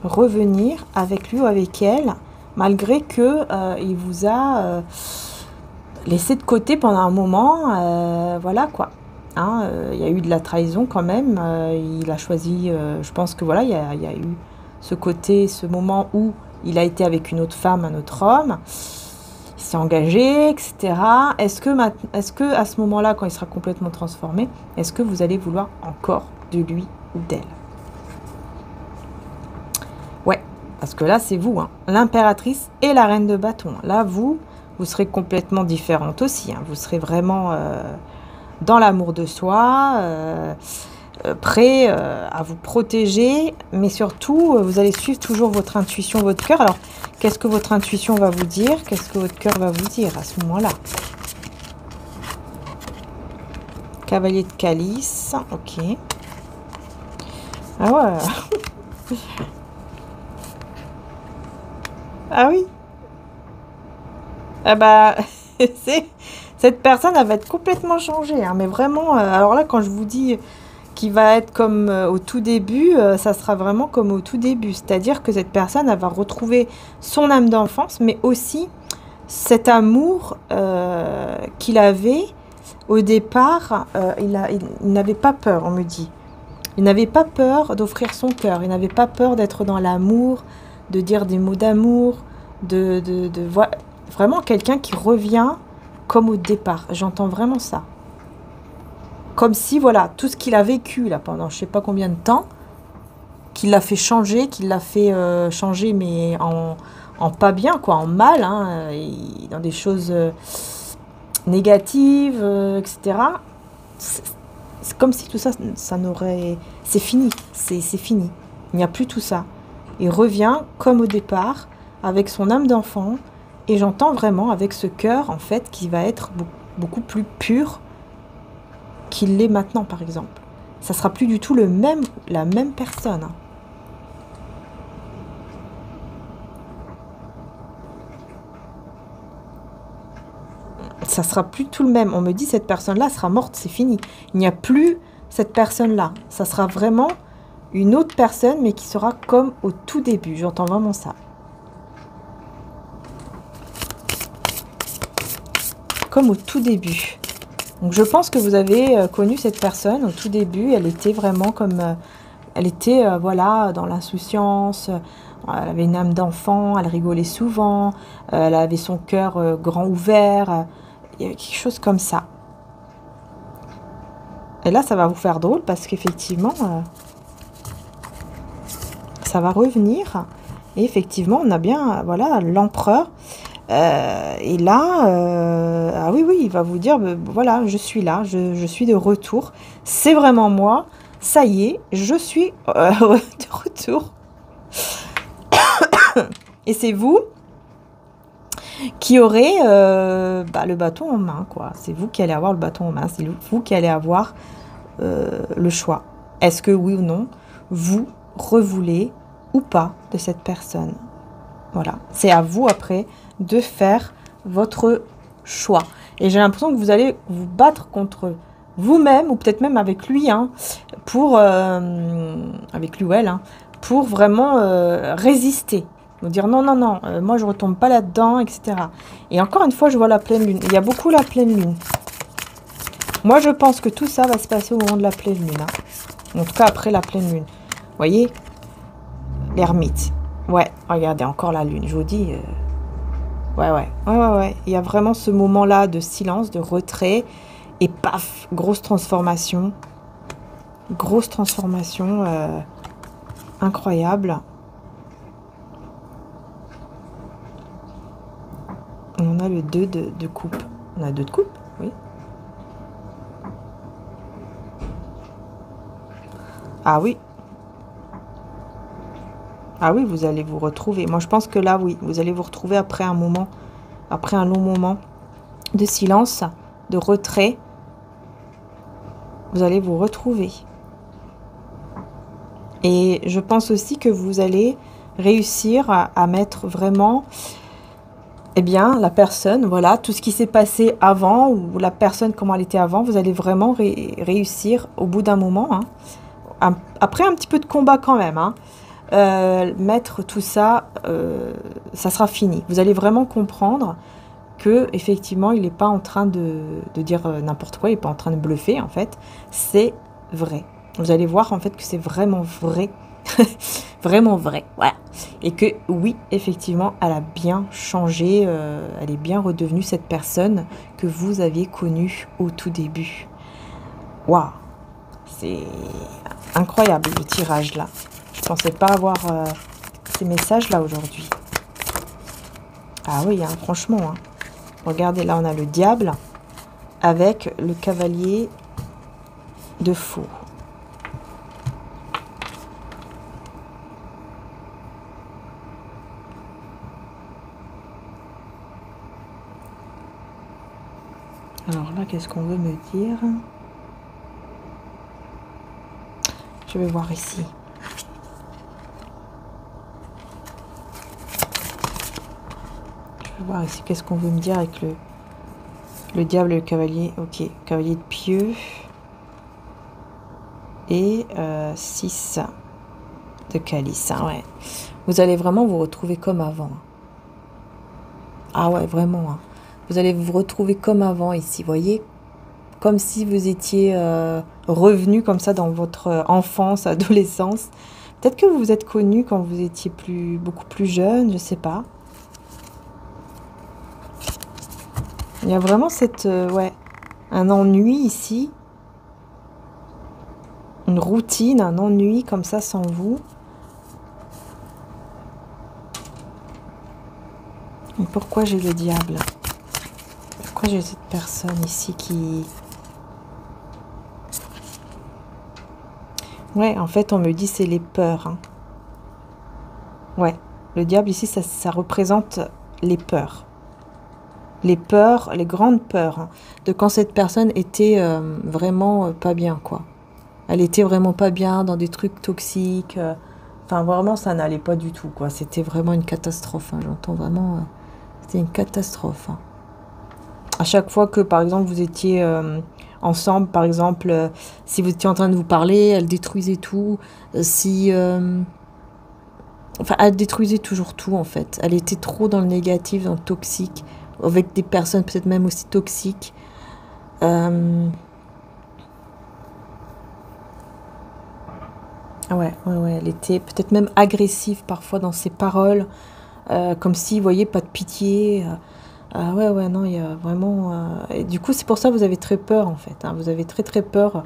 revenir avec lui ou avec elle, malgré que il vous a laissé de côté pendant un moment, voilà quoi. Hein, y a eu de la trahison quand même, il a choisi, je pense que voilà, il y a eu ce côté, ce moment où il a été avec une autre femme, un autre homme, il s'est engagé, etc. Est-ce que à ce moment-là, quand il sera complètement transformé, est-ce que vous allez vouloir encore de lui ou d'elle? Ouais, Parce que là, c'est vous, hein, l'impératrice et la reine de bâton. Là, vous serez complètement différente aussi. Hein. Vous serez vraiment dans l'amour de soi, prêt à vous protéger. Mais surtout, vous allez suivre toujours votre intuition, votre cœur. Alors, qu'est-ce que votre intuition va vous dire? Qu'est-ce que votre cœur va vous dire à ce moment-là? Cavalier de calice, ok. Ah ouais. Ah oui. Ah bah, cette personne, elle va être complètement changée. Hein, mais vraiment, alors là, quand je vous dis qu'il va être comme au tout début, ça sera vraiment comme au tout début. C'est-à-dire que cette personne, elle va retrouver son âme d'enfance, mais aussi cet amour qu'il avait au départ. Il n'avait pas peur, on me dit. Il n'avait pas peur d'offrir son cœur. Il n'avait pas peur d'être dans l'amour, de dire des mots d'amour, vraiment quelqu'un qui revient comme au départ. J'entends vraiment ça. Comme si, voilà, tout ce qu'il a vécu là pendant je sais pas combien de temps, qu'il l'a fait changer, changer, mais en pas bien, quoi, en mal, hein, et dans des choses négatives, etc. C'est comme si tout ça, ça n'aurait... C'est fini, c'est fini. Il n'y a plus tout ça. Il revient comme au départ, avec son âme d'enfant, et j'entends vraiment avec ce cœur, en fait, qui va être beaucoup plus pur qu'il l'est maintenant, par exemple. Ça sera plus du tout la même personne. Hein. Ça sera plus tout le même. On me dit, cette personne-là sera morte, c'est fini. Il n'y a plus cette personne-là. Ça sera vraiment une autre personne, mais qui sera comme au tout début. J'entends vraiment ça. Comme au tout début. Donc je pense que vous avez connu cette personne au tout début. Elle était vraiment comme... elle était, voilà, dans l'insouciance. Elle avait une âme d'enfant. Elle rigolait souvent. Elle avait son cœur grand ouvert. Il y avait quelque chose comme ça. Et là, ça va vous faire drôle parce qu'effectivement, ça va revenir. Et effectivement, on a bien, voilà, l'empereur. Et là, ah oui, il va vous dire, voilà, je suis là, je suis de retour. C'est vraiment moi. Ça y est, je suis de retour. Et c'est vous qui aurez le bâton en main, quoi. C'est vous qui allez avoir le bâton en main. C'est vous qui allez avoir le choix. Est-ce que oui ou non, vous revoulez ou pas de cette personne? Voilà. C'est à vous après de faire votre choix. Et j'ai l'impression que vous allez vous battre contre vous-même, ou peut-être même avec lui, hein, avec lui ou elle, hein, pour vraiment résister. Vous dire non, moi je retombe pas là-dedans, etc. Et encore une fois, je vois la pleine lune. Il y a beaucoup la pleine lune. Moi, je pense que tout ça va se passer au moment de la pleine lune. Hein. En tout cas, après la pleine lune. Vous voyez, l'ermite. Ouais, regardez, encore la lune. Je vous dis... Ouais. Il y a vraiment ce moment-là de silence, de retrait. Et paf, grosse transformation. Grosse transformation incroyable. On a le 2 de coupe. On a 2 de coupe, oui. Ah oui. Ah oui, vous allez vous retrouver. Moi, je pense que là, oui, vous allez vous retrouver après un moment, après un long moment de silence, de retrait. Vous allez vous retrouver. Et je pense aussi que vous allez réussir à mettre vraiment, eh bien, la personne, voilà, tout ce qui s'est passé avant, ou la personne, comment elle était avant, vous allez vraiment réussir au bout d'un moment, hein, après un petit peu de combat quand même, hein, mettre tout ça, ça sera fini. Vous allez vraiment comprendre que effectivement, il n'est pas en train de dire n'importe quoi, il n'est pas en train de bluffer, en fait. C'est vrai. Vous allez voir, en fait, que c'est vraiment vrai. Vraiment vrai, voilà. Et que, oui, effectivement, elle a bien changé, elle est bien redevenue cette personne que vous aviez connue au tout début. Waouh! C'est incroyable, le tirage, là. Je pensais pas avoir ces messages-là aujourd'hui? Ah oui, hein, franchement. Hein. Regardez, là, on a le diable avec le cavalier de faux. Alors là, qu'est-ce qu'on veut me dire? Je vais voir ici. Je vais voir ici, qu'est-ce qu'on veut me dire avec le diable et le cavalier. Ok, cavalier de pieux. Et 6 de calice. Hein, ouais. Vous allez vraiment vous retrouver comme avant. Ah ouais, vraiment. Hein. Vous allez vous retrouver comme avant ici, voyez? Comme si vous étiez revenu comme ça dans votre enfance, adolescence. Peut-être que vous vous êtes connu quand vous étiez beaucoup plus jeune, je sais pas. Il y a vraiment ouais, un ennui ici. Une routine, un ennui comme ça sans vous. Et pourquoi j'ai le diable? Pourquoi j'ai cette personne ici qui... Ouais, en fait, on me dit c'est les peurs. Hein. Ouais, le diable ici, ça représente les peurs. Les peurs, les grandes peurs. Hein, de quand cette personne était vraiment pas bien, quoi. Elle était vraiment pas bien dans des trucs toxiques. Enfin, vraiment, ça n'allait pas du tout, quoi. C'était vraiment une catastrophe. Hein, j'entends vraiment... c'était une catastrophe. Hein. À chaque fois que, par exemple, vous étiez... ensemble, par exemple, si vous étiez en train de vous parler, elle détruisait tout. Enfin, elle détruisait toujours tout, en fait. Elle était trop dans le négatif, dans le toxique, avec des personnes peut-être même aussi toxiques. Ouais, elle était peut-être même agressive parfois dans ses paroles, comme si, vous voyez, pas de pitié. Ouais, non, il y a vraiment... Et du coup, c'est pour ça que vous avez très peur, en fait. Hein, vous avez très, très peur.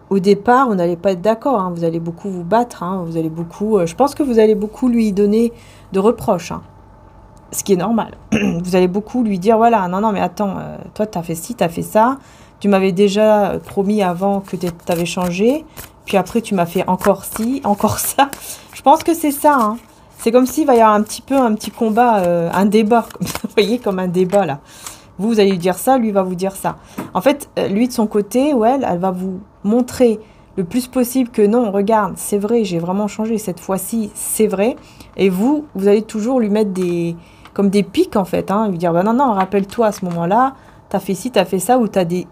Au départ, vous n'allez pas être d'accord. Hein, vous allez beaucoup vous battre. Hein, vous allez beaucoup... je pense que vous allez beaucoup lui donner de reproches. Hein, ce qui est normal. Vous allez beaucoup lui dire, voilà, non, mais attends, toi, t'as fait ci, t'as fait ça. Tu m'avais déjà promis avant que t'avais changé. Puis après, tu m'as fait encore ci, encore ça. Je pense que c'est ça, hein. C'est comme s'il va y avoir un petit combat, un débat, comme ça, vous voyez, comme un débat, là. Vous allez lui dire ça, lui va vous dire ça. En fait, lui, de son côté, ou elle va vous montrer le plus possible que non, regarde, c'est vrai, j'ai vraiment changé, cette fois-ci, c'est vrai. Et vous allez toujours lui mettre comme des pics, en fait, hein, lui dire, bah non, rappelle-toi, à ce moment-là, t'as fait ci, t'as fait ça, ou t'as dit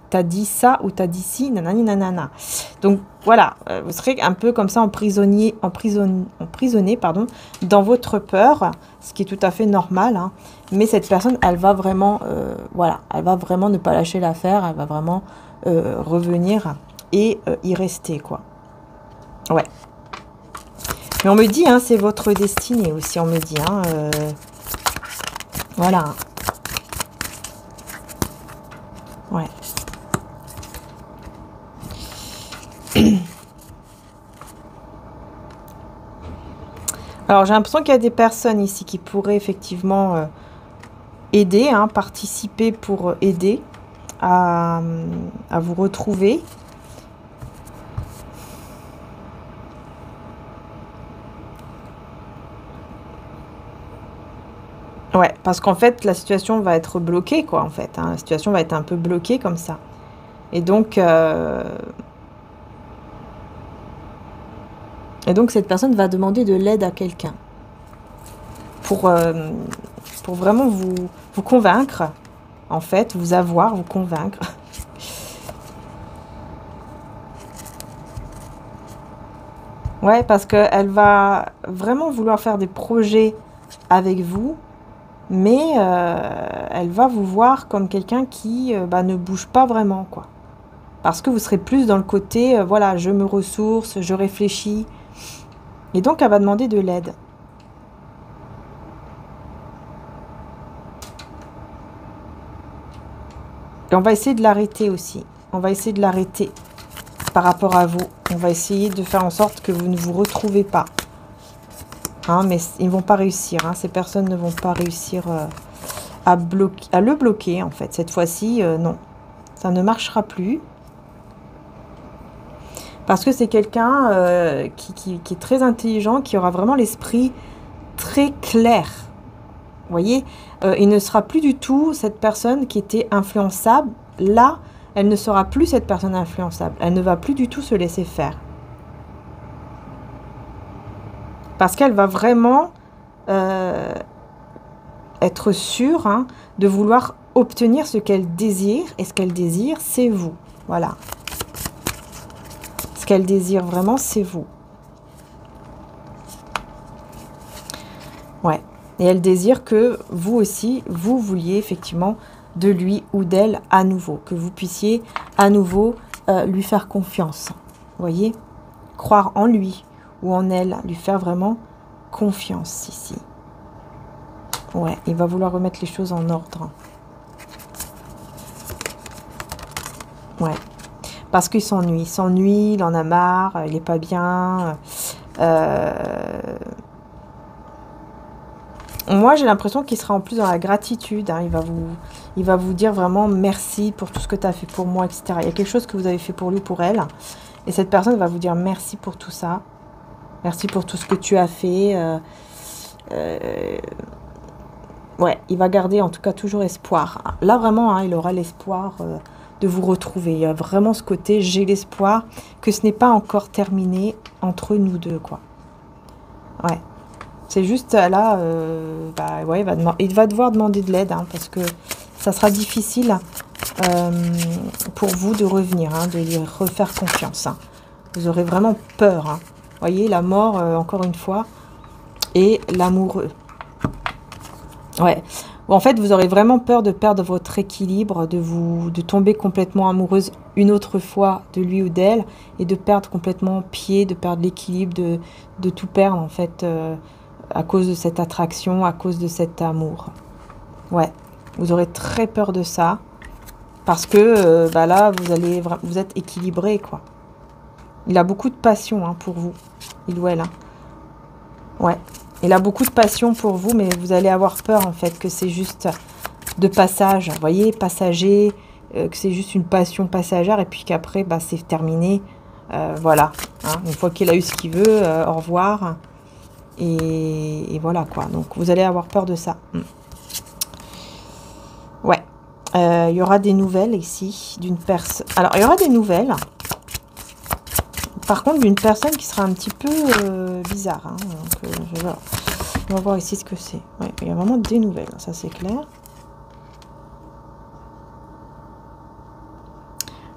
ça, ou t'as dit ci, nanani, nanana. Donc, voilà, vous serez un peu comme ça emprisonné, pardon, dans votre peur, ce qui est tout à fait normal. Hein. Mais cette personne, elle va vraiment, elle va vraiment ne pas lâcher l'affaire, elle va vraiment revenir et y rester, quoi. Ouais. Mais on me dit, hein, c'est votre destinée aussi, on me dit, hein, voilà. Ouais. Alors, j'ai l'impression qu'il y a des personnes ici qui pourraient effectivement aider, hein, participer pour aider à vous retrouver. Ouais, parce qu'en fait, la situation va être bloquée, quoi, en fait. Hein. La situation va être un peu bloquée comme ça. Et donc cette personne va demander de l'aide à quelqu'un pour vraiment vous convaincre, en fait, vous convaincre. Ouais, parce qu'elle va vraiment vouloir faire des projets avec vous, mais elle va vous voir comme quelqu'un qui ne bouge pas vraiment, quoi. Parce que vous serez plus dans le côté, voilà, je me ressource, je réfléchis. Et donc, elle va demander de l'aide. Et on va essayer de l'arrêter aussi. On va essayer de l'arrêter par rapport à vous. On va essayer de faire en sorte que vous ne vous retrouvez pas. hein, mais ils ne vont pas réussir. Hein, ces personnes ne vont pas réussir à le bloquer, en fait. Cette fois-ci, non. Ça ne marchera plus. Parce que c'est quelqu'un qui est très intelligent, qui aura vraiment l'esprit très clair. Vous voyez, il ne sera plus du tout cette personne qui était influençable. Là, elle ne sera plus cette personne influençable. Elle ne va plus du tout se laisser faire. Parce qu'elle va vraiment être sûre, hein, de vouloir obtenir ce qu'elle désire. Et ce qu'elle désire, c'est vous. Voilà. Ce qu'elle désire vraiment, c'est vous. Ouais. Et elle désire que vous aussi, vous vouliez effectivement de lui ou d'elle à nouveau. Que vous puissiez à nouveau lui faire confiance. Vous voyez? Croire en lui ou en elle. Lui faire vraiment confiance ici. Ouais, il va vouloir remettre les choses en ordre. Ouais. Parce qu'il s'ennuie, il en a marre, il n'est pas bien. Moi, j'ai l'impression qu'il sera en plus dans la gratitude. Hein. Il va vous dire vraiment merci pour tout ce que tu as fait pour moi, etc. Il y a quelque chose que vous avez fait pour lui, pour elle. Et cette personne va vous dire merci pour tout ça. Merci pour tout ce que tu as fait. Ouais, il va garder en tout cas toujours espoir. Là, vraiment, hein, il aura l'espoir de vous retrouver. Il y a vraiment ce côté, j'ai l'espoir que ce n'est pas encore terminé entre nous deux, quoi. Ouais. C'est juste là, bah, ouais, il va devoir demander de l'aide, hein, parce que ça sera difficile pour vous de revenir, hein, de lui refaire confiance. Hein. Vous aurez vraiment peur. Hein. Vous voyez, la mort, encore une fois, et l'amoureux. Ouais. En fait, vous aurez vraiment peur de perdre votre équilibre, de tomber complètement amoureuse une autre fois de lui ou d'elle, et de perdre complètement pied, de perdre l'équilibre, de tout perdre, en fait, à cause de cette attraction, à cause de cet amour. Ouais. Vous aurez très peur de ça, parce que bah là, vous êtes équilibré, quoi. Il a beaucoup de passion, hein, pour vous, il ou elle. Hein. Ouais. Il a beaucoup de passion pour vous, mais vous allez avoir peur, en fait, que c'est juste de passage. Vous voyez, passager, que c'est juste une passion passagère, et puis qu'après, bah, c'est terminé. Voilà. Hein, une fois qu'il a eu ce qu'il veut, au revoir. Et voilà, quoi. Donc, vous allez avoir peur de ça. Ouais. Il y aura des nouvelles ici d'une personne. Alors, il y aura des nouvelles. Par contre, d'une personne qui sera un petit peu bizarre. Hein. Donc, on va voir ici ce que c'est. Ouais, il y a vraiment des nouvelles, ça c'est clair.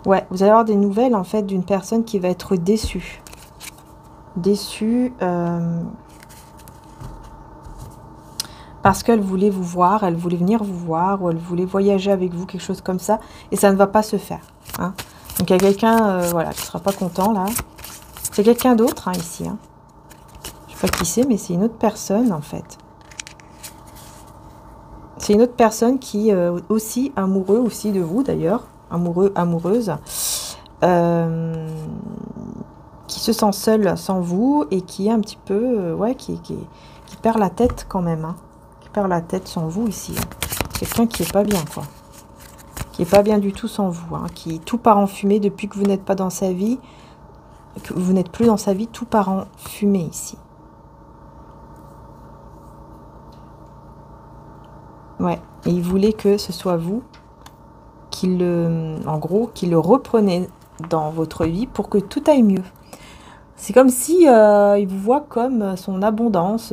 Ouais, vous allez avoir des nouvelles en fait d'une personne qui va être déçue. Déçue parce qu'elle voulait vous voir, elle voulait venir vous voir, ou elle voulait voyager avec vous, quelque chose comme ça. Et ça ne va pas se faire. Hein. Donc il y a quelqu'un voilà, qui ne sera pas content là. C'est quelqu'un d'autre, hein, ici. Hein. Je ne sais pas qui c'est, mais c'est une autre personne, en fait. C'est une autre personne qui est aussi amoureux aussi de vous, d'ailleurs. Amoureux, amoureuse. Qui se sent seul sans vous et qui est un petit peu... ouais, qui perd la tête quand même. Hein. Qui perd la tête sans vous, ici. Hein. Quelqu'un qui n'est pas bien, quoi. Qui n'est pas bien du tout sans vous. Hein. Qui tout part en fumée depuis que vous n'êtes pas dans sa vie. Que vous n'êtes plus dans sa vie, tout part en fumée ici. Ouais, et il voulait que ce soit vous qui en gros, qui le reprenez dans votre vie pour que tout aille mieux. C'est comme si il vous voit comme son abondance,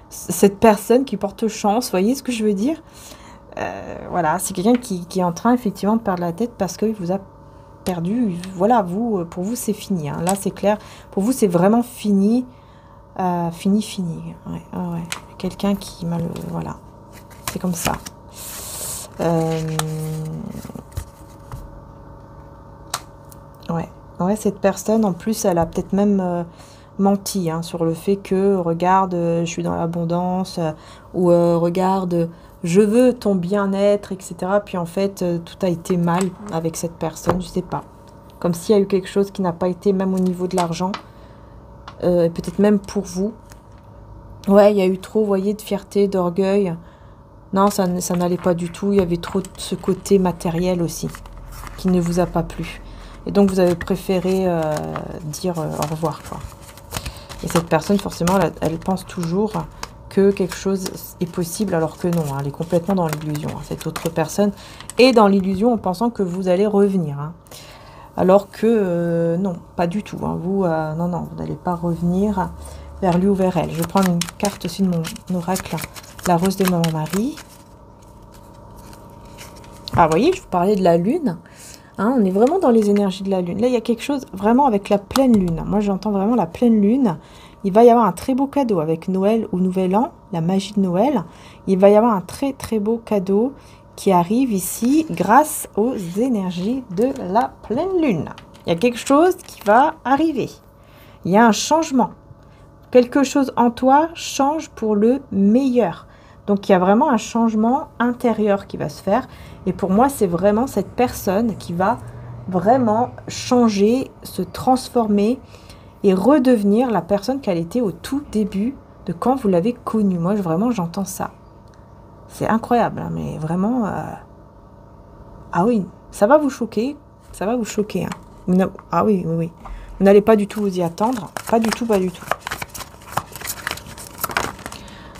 cette personne qui porte chance, vous voyez ce que je veux dire? Voilà, c'est quelqu'un qui est en train effectivement de perdre la tête parce qu'il vous a perdu, voilà, pour vous c'est fini, hein. Là c'est clair, pour vous c'est vraiment fini, fini, ouais, ouais. Quelqu'un qui voilà, c'est comme ça. Ouais, cette personne en plus elle a peut-être même menti, hein, sur le fait que regarde, je suis dans l'abondance, ou regarde, je veux ton bien-être, etc. Puis en fait, tout a été mal avec cette personne, je sais pas. Comme s'il y a eu quelque chose qui n'a pas été, même au niveau de l'argent, peut-être même pour vous. Ouais, il y a eu trop, vous voyez, de fierté, d'orgueil. Non, ça n'allait pas du tout. Il y avait trop de ce côté matériel aussi, qui ne vous a pas plu. Et donc, vous avez préféré dire au revoir, quoi. Et cette personne, forcément, elle pense toujours que quelque chose est possible, alors que non, hein, elle est complètement dans l'illusion. Hein. Cette autre personne est dans l'illusion en pensant que vous allez revenir. Hein. Alors que non, pas du tout. Hein. Vous, non, non, vous n'allez pas revenir vers lui ou vers elle. Je vais prendre une carte aussi de mon oracle, la rose de Maman Marie. Ah, vous voyez, je vous parlais de la lune. Hein, on est vraiment dans les énergies de la lune. Là, il y a quelque chose vraiment avec la pleine lune. Moi, j'entends vraiment la pleine lune. Il va y avoir un très beau cadeau avec Noël ou Nouvel An, la magie de Noël. Il va y avoir un très très beau cadeau qui arrive ici grâce aux énergies de la pleine lune. Il y a quelque chose qui va arriver. Il y a un changement. Quelque chose en toi change pour le meilleur. Donc, il y a vraiment un changement intérieur qui va se faire. Et pour moi, c'est vraiment cette personne qui va vraiment changer, se transformer et redevenir la personne qu'elle était au tout début de quand vous l'avez connue. Moi, vraiment, j'entends ça. C'est incroyable, hein, mais vraiment... Ah oui, ça va vous choquer. Ça va vous choquer. Hein. Ah oui, oui, oui. Vous n'allez pas du tout vous y attendre. Pas du tout, pas du tout.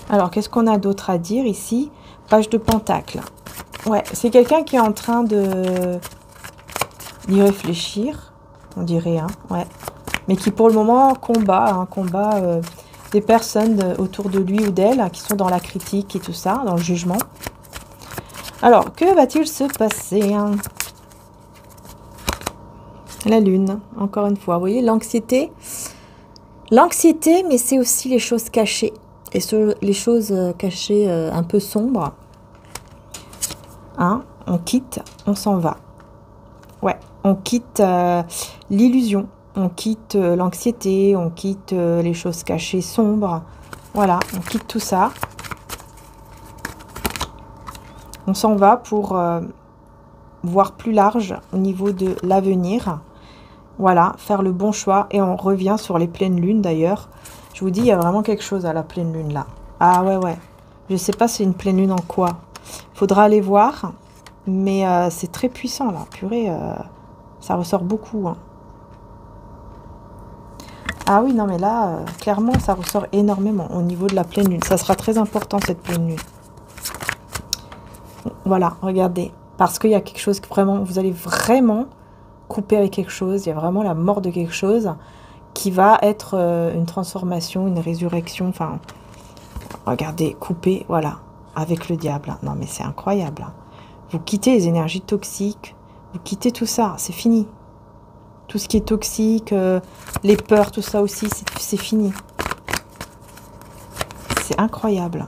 Alors, qu'est-ce qu'on a d'autre à dire ici? Page de Pentacle. Ouais, c'est quelqu'un qui est en train d'y réfléchir, on dirait, hein, ouais. Mais qui pour le moment combat des personnes autour de lui ou d'elle qui sont dans la critique et tout ça, dans le jugement. Alors, que va-t-il se passer, hein? La lune, encore une fois, vous voyez, l'anxiété. L'anxiété, mais c'est aussi les choses cachées. Et les choses cachées un peu sombres. Hein, on quitte, on s'en va. Ouais, on quitte l'illusion, on quitte l'anxiété, on quitte les choses cachées sombres. Voilà, on quitte tout ça. On s'en va pour voir plus large au niveau de l'avenir. Voilà, faire le bon choix. Et on revient sur les pleines lunes d'ailleurs. Je vous dis, il y a vraiment quelque chose à la pleine lune là. Ah ouais, ouais. Je sais pas c'est une pleine lune en quoi. Faudra aller voir. Mais c'est très puissant là. Purée, ça ressort beaucoup. Hein. Ah oui, non mais là, clairement, ça ressort énormément au niveau de la pleine lune. Ça sera très important cette pleine lune. Voilà, regardez. Parce qu'il y a quelque chose que vraiment, vous allez vraiment couper avec quelque chose. Il y a vraiment la mort de quelque chose qui va être une transformation, une résurrection. Enfin, regardez, couper, voilà, avec le diable. Non mais c'est incroyable. Vous quittez les énergies toxiques. Vous quittez tout ça, c'est fini. Tout ce qui est toxique, les peurs, tout ça aussi, c'est fini. C'est incroyable.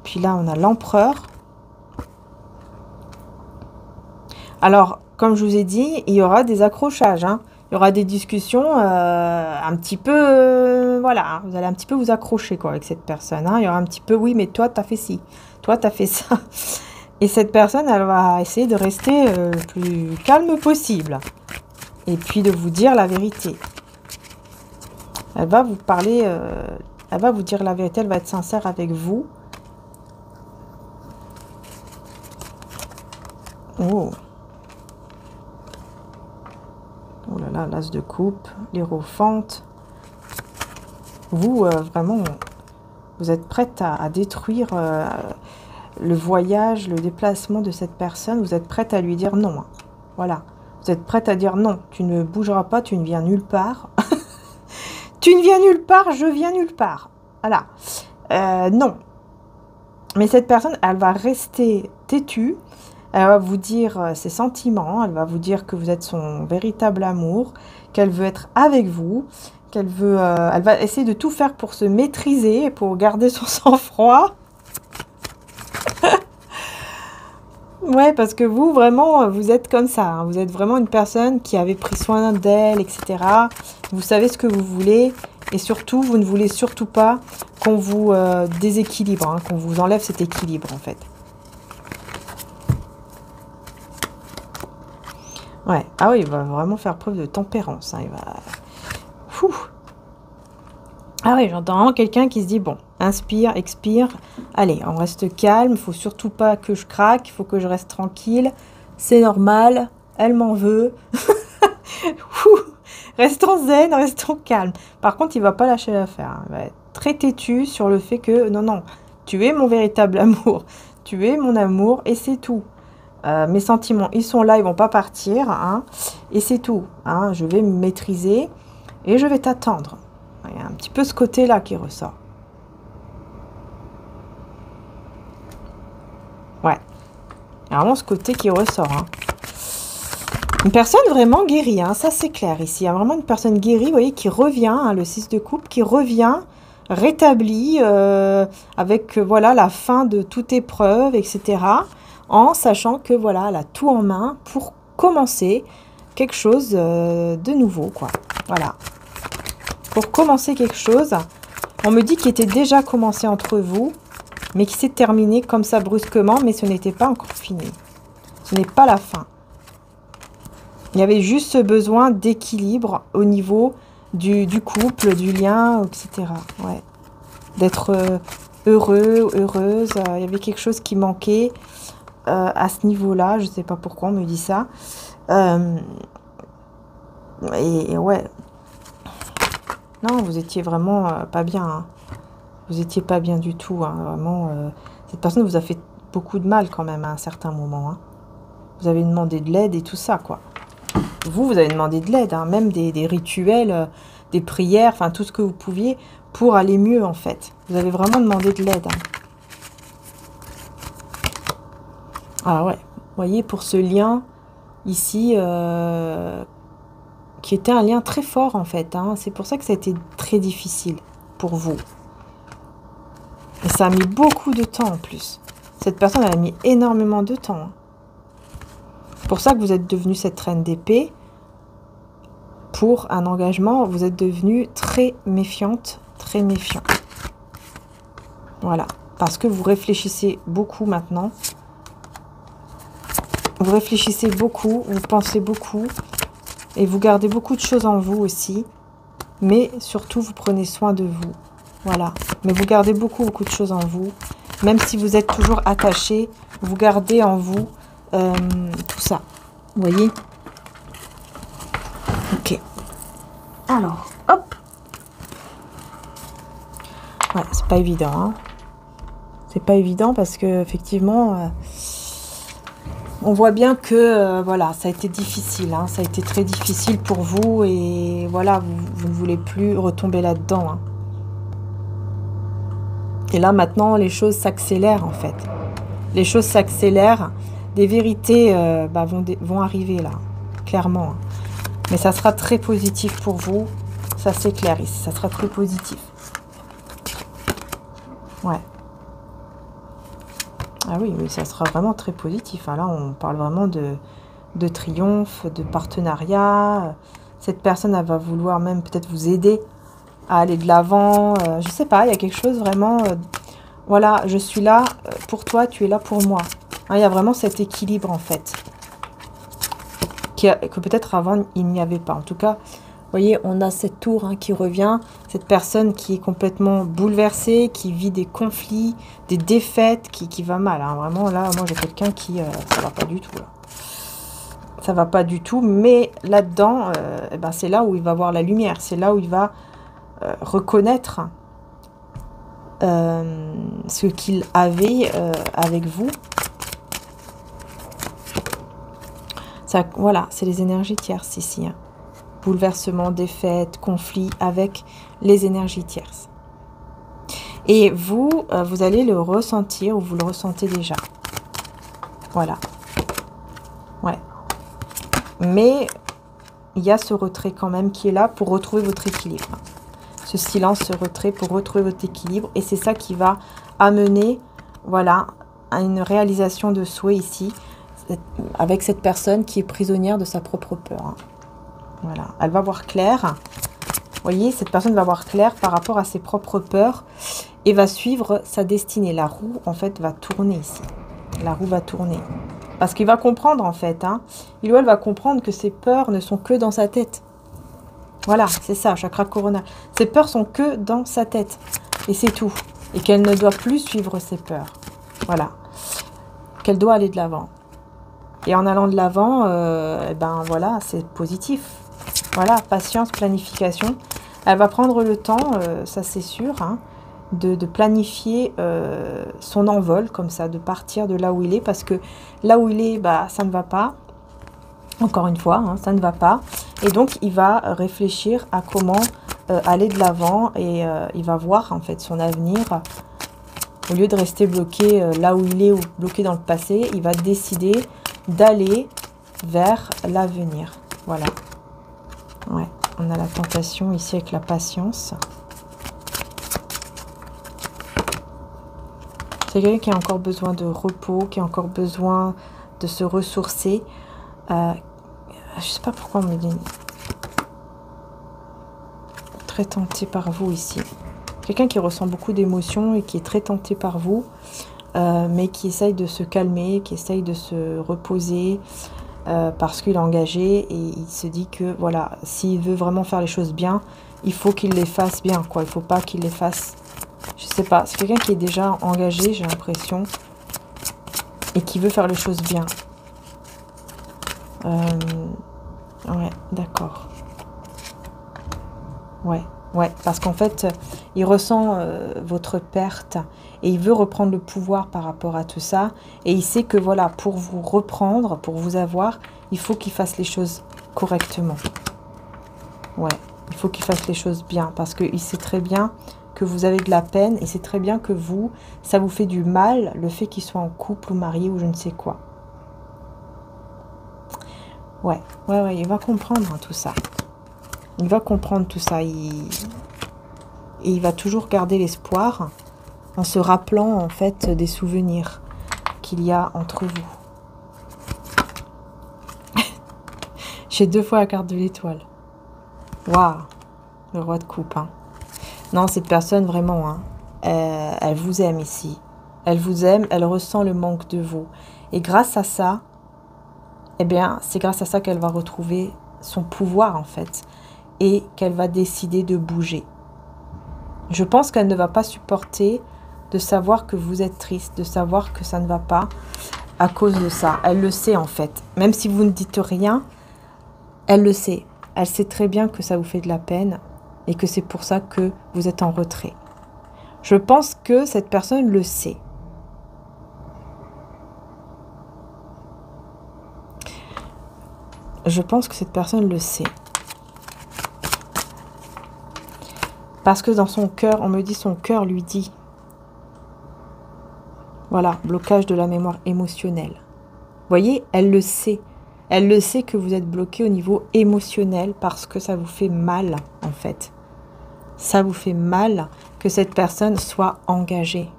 Puis là, on a l'empereur. Alors, comme je vous ai dit, il y aura des accrochages. Hein. Il y aura des discussions un petit peu... voilà, vous allez un petit peu vous accrocher quoi, avec cette personne. Hein. Il y aura un petit peu, oui, mais toi, t'as fait ci. Toi, t'as fait ça. Et cette personne, elle va essayer de rester le plus calme possible. Et puis de vous dire la vérité. Elle va vous parler, elle va vous dire la vérité, elle va être sincère avec vous. Oh. Oh là là, l'as de coupe, l'hiérophante. Vous, vraiment, vous êtes prête à détruire le voyage, le déplacement de cette personne. Vous êtes prête à lui dire non. Hein. Voilà. Vous êtes prête à dire non, tu ne bougeras pas, tu ne viens nulle part. Tu ne viens nulle part, je viens nulle part. Voilà. Non. Mais cette personne, elle va rester têtue. Elle va vous dire ses sentiments. Elle va vous dire que vous êtes son véritable amour. Qu'elle veut être avec vous. Qu'elle veut... elle va essayer de tout faire pour se maîtriser, pour garder son sang-froid. Ouais, parce que vous, vraiment, vous êtes comme ça. Hein. Vous êtes vraiment une personne qui avait pris soin d'elle, etc. Vous savez ce que vous voulez. Et surtout, vous ne voulez surtout pas qu'on vous déséquilibre, hein, qu'on vous enlève cet équilibre, en fait. Ouais. Ah oui, il va vraiment faire preuve de tempérance. Hein. Il va... Fou. Ah oui, j'entends vraiment quelqu'un qui se dit, bon, inspire, expire, allez, on reste calme, il faut surtout pas que je craque, il faut que je reste tranquille, c'est normal, elle m'en veut. Ouh, restons zen, restons calmes. Par contre, il va pas lâcher l'affaire, hein. Il va être très têtu sur le fait que, non, non, tu es mon véritable amour, tu es mon amour, et c'est tout. Mes sentiments, ils sont là, ils vont pas partir, hein, et c'est tout. Hein, je vais me maîtriser et je vais t'attendre. Il y a un petit peu ce côté-là qui ressort. Ouais. Il y a vraiment ce côté qui ressort. Hein. Une personne vraiment guérie, hein, ça c'est clair ici. Il y a vraiment une personne guérie, vous voyez, qui revient, hein, le 6 de coupe, qui revient, rétabli, avec voilà la fin de toute épreuve, etc. En sachant que voilà, elle a tout en main pour commencer quelque chose de nouveau, quoi. Voilà. Pour commencer quelque chose, on me dit qu'il était déjà commencé entre vous, mais qui s'est terminé comme ça brusquement, mais ce n'était pas encore fini. Ce n'est pas la fin. Il y avait juste ce besoin d'équilibre au niveau du couple, du lien, etc. Ouais. D'être heureux, heureuse. Il y avait quelque chose qui manquait à ce niveau-là. Je ne sais pas pourquoi on me dit ça. Et ouais. Non, vous étiez vraiment pas bien. Hein. Vous étiez pas bien du tout. Hein. Vraiment, cette personne vous a fait beaucoup de mal quand même à un certain moment. Hein. Vous avez demandé de l'aide et tout ça, quoi. Vous avez demandé de l'aide, hein, même des rituels, des prières, enfin tout ce que vous pouviez pour aller mieux en fait. Vous avez vraiment demandé de l'aide. Hein. Ah ouais, vous voyez, pour ce lien ici, qui était un lien très fort en fait. Hein, c'est pour ça que ça a été très difficile pour vous. Et ça a mis beaucoup de temps en plus. Cette personne elle a mis énormément de temps. Hein. C'est pour ça que vous êtes devenue cette reine d'épée. Pour un engagement, vous êtes devenue très méfiante, très méfiant. Voilà. Parce que vous réfléchissez beaucoup maintenant. Vous réfléchissez beaucoup, vous pensez beaucoup. Et vous gardez beaucoup de choses en vous aussi. Mais surtout, vous prenez soin de vous. Voilà. Mais vous gardez beaucoup de choses en vous. Même si vous êtes toujours attaché, vous gardez en vous tout ça. Vous voyez ? Ok. Alors, hop. Ouais, c'est pas évident. Hein. C'est pas évident parce que effectivement, on voit bien que voilà, ça a été difficile. Hein. Ça a été très difficile pour vous et voilà, vous ne voulez plus retomber là-dedans. Hein. Et là, maintenant, les choses s'accélèrent en fait. Les choses s'accélèrent. Des vérités vont arriver là, clairement. Hein. Mais ça sera très positif pour vous. Ça, c'est clair ici. Ça sera très positif. Ouais. Ah oui, oui, ça sera vraiment très positif. Hein. Là, on parle vraiment de triomphe, de partenariat. Cette personne, elle va vouloir même peut-être vous aider à aller de l'avant. Je sais pas, il y a quelque chose vraiment... voilà, je suis là pour toi, tu es là pour moi. Hein, il y a vraiment cet équilibre, en fait. Que peut-être avant, il n'y avait pas. En tout cas, vous voyez, on a cette tour hein, qui revient. Cette personne qui est complètement bouleversée, qui vit des conflits, des défaites, qui va mal. Hein. Vraiment, là, moi, j'ai quelqu'un qui... ça va pas du tout, là. Ça va pas du tout. Mais là-dedans, c'est là où il va voir la lumière. C'est là où il va reconnaître ce qu'il avait avec vous. Ça, voilà, c'est les énergies tierces ici. Hein. Bouleversement, défaite, conflit avec les énergies tierces. Et vous, vous allez le ressentir ou vous le ressentez déjà. Voilà. Ouais. Mais il y a ce retrait quand même qui est là pour retrouver votre équilibre. Ce silence, ce retrait pour retrouver votre équilibre. Et c'est ça qui va amener, voilà, à une réalisation de souhait ici. Avec cette personne qui est prisonnière de sa propre peur. Hein. Voilà, elle va voir clair. Vous voyez, cette personne va voir clair par rapport à ses propres peurs et va suivre sa destinée. La roue, en fait, va tourner ici. La roue va tourner. Parce qu'il va comprendre, en fait. Hein, il ou elle va comprendre que ses peurs ne sont que dans sa tête. Voilà, c'est ça, chakra coronal. Ses peurs sont que dans sa tête. Et c'est tout. Et qu'elle ne doit plus suivre ses peurs. Voilà. Qu'elle doit aller de l'avant. Et en allant de l'avant, eh ben voilà, c'est positif. Voilà, patience, planification. Elle va prendre le temps, ça c'est sûr, hein, de planifier son envol, comme ça, de partir de là où il est. Parce que là où il est, bah, ça ne va pas. Encore une fois, hein, ça ne va pas. Et donc, il va réfléchir à comment aller de l'avant. Et il va voir, en fait, son avenir. Au lieu de rester bloqué là où il est ou bloqué dans le passé, il va décider d'aller vers l'avenir. Voilà. Ouais, on a la tentation ici avec la patience. C'est quelqu'un qui a encore besoin de repos, qui a encore besoin de se ressourcer. Je sais pas pourquoi on me dit très tenté par vous ici. Quelqu'un qui ressent beaucoup d'émotions et qui est très tenté par vous, mais qui essaye de se calmer, qui essaye de se reposer parce qu'il est engagé et il se dit que voilà, s'il veut vraiment faire les choses bien, il faut qu'il les fasse bien, quoi. Il faut pas qu'il les fasse, je sais pas, c'est quelqu'un qui est déjà engagé, j'ai l'impression, et qui veut faire les choses bien. Ouais, d'accord. Ouais, parce qu'en fait, il ressent votre perte et il veut reprendre le pouvoir par rapport à tout ça. Et il sait que voilà, pour vous reprendre, pour vous avoir, il faut qu'il fasse les choses correctement. Ouais, il faut qu'il fasse les choses bien parce qu'il sait très bien que vous avez de la peine et c'est très bien que vous, ça vous fait du mal, le fait qu'il soit en couple ou marié ou je ne sais quoi. Ouais, il va comprendre hein, tout ça. Il va comprendre tout ça. Et il va toujours garder l'espoir en se rappelant en fait des souvenirs qu'il y a entre vous. J'ai 2 fois la carte de l'étoile. Waouh, le roi de coupe. Hein. Non, cette personne vraiment, hein, elle vous aime ici. Elle vous aime, elle ressent le manque de vous. Et grâce à ça, eh bien, c'est grâce à ça qu'elle va retrouver son pouvoir en fait. Et qu'elle va décider de bouger. Je pense qu'elle ne va pas supporter de savoir que vous êtes triste, de savoir que ça ne va pas à cause de ça. Elle le sait en fait. Même si vous ne dites rien, elle le sait. Elle sait très bien que ça vous fait de la peine et que c'est pour ça que vous êtes en retrait. Je pense que cette personne le sait. Je pense que cette personne le sait. Parce que dans son cœur, on me dit son cœur lui dit. Voilà, blocage de la mémoire émotionnelle. Vous voyez, elle le sait. Elle le sait que vous êtes bloqué au niveau émotionnel parce que ça vous fait mal, en fait. Ça vous fait mal que cette personne soit engagée.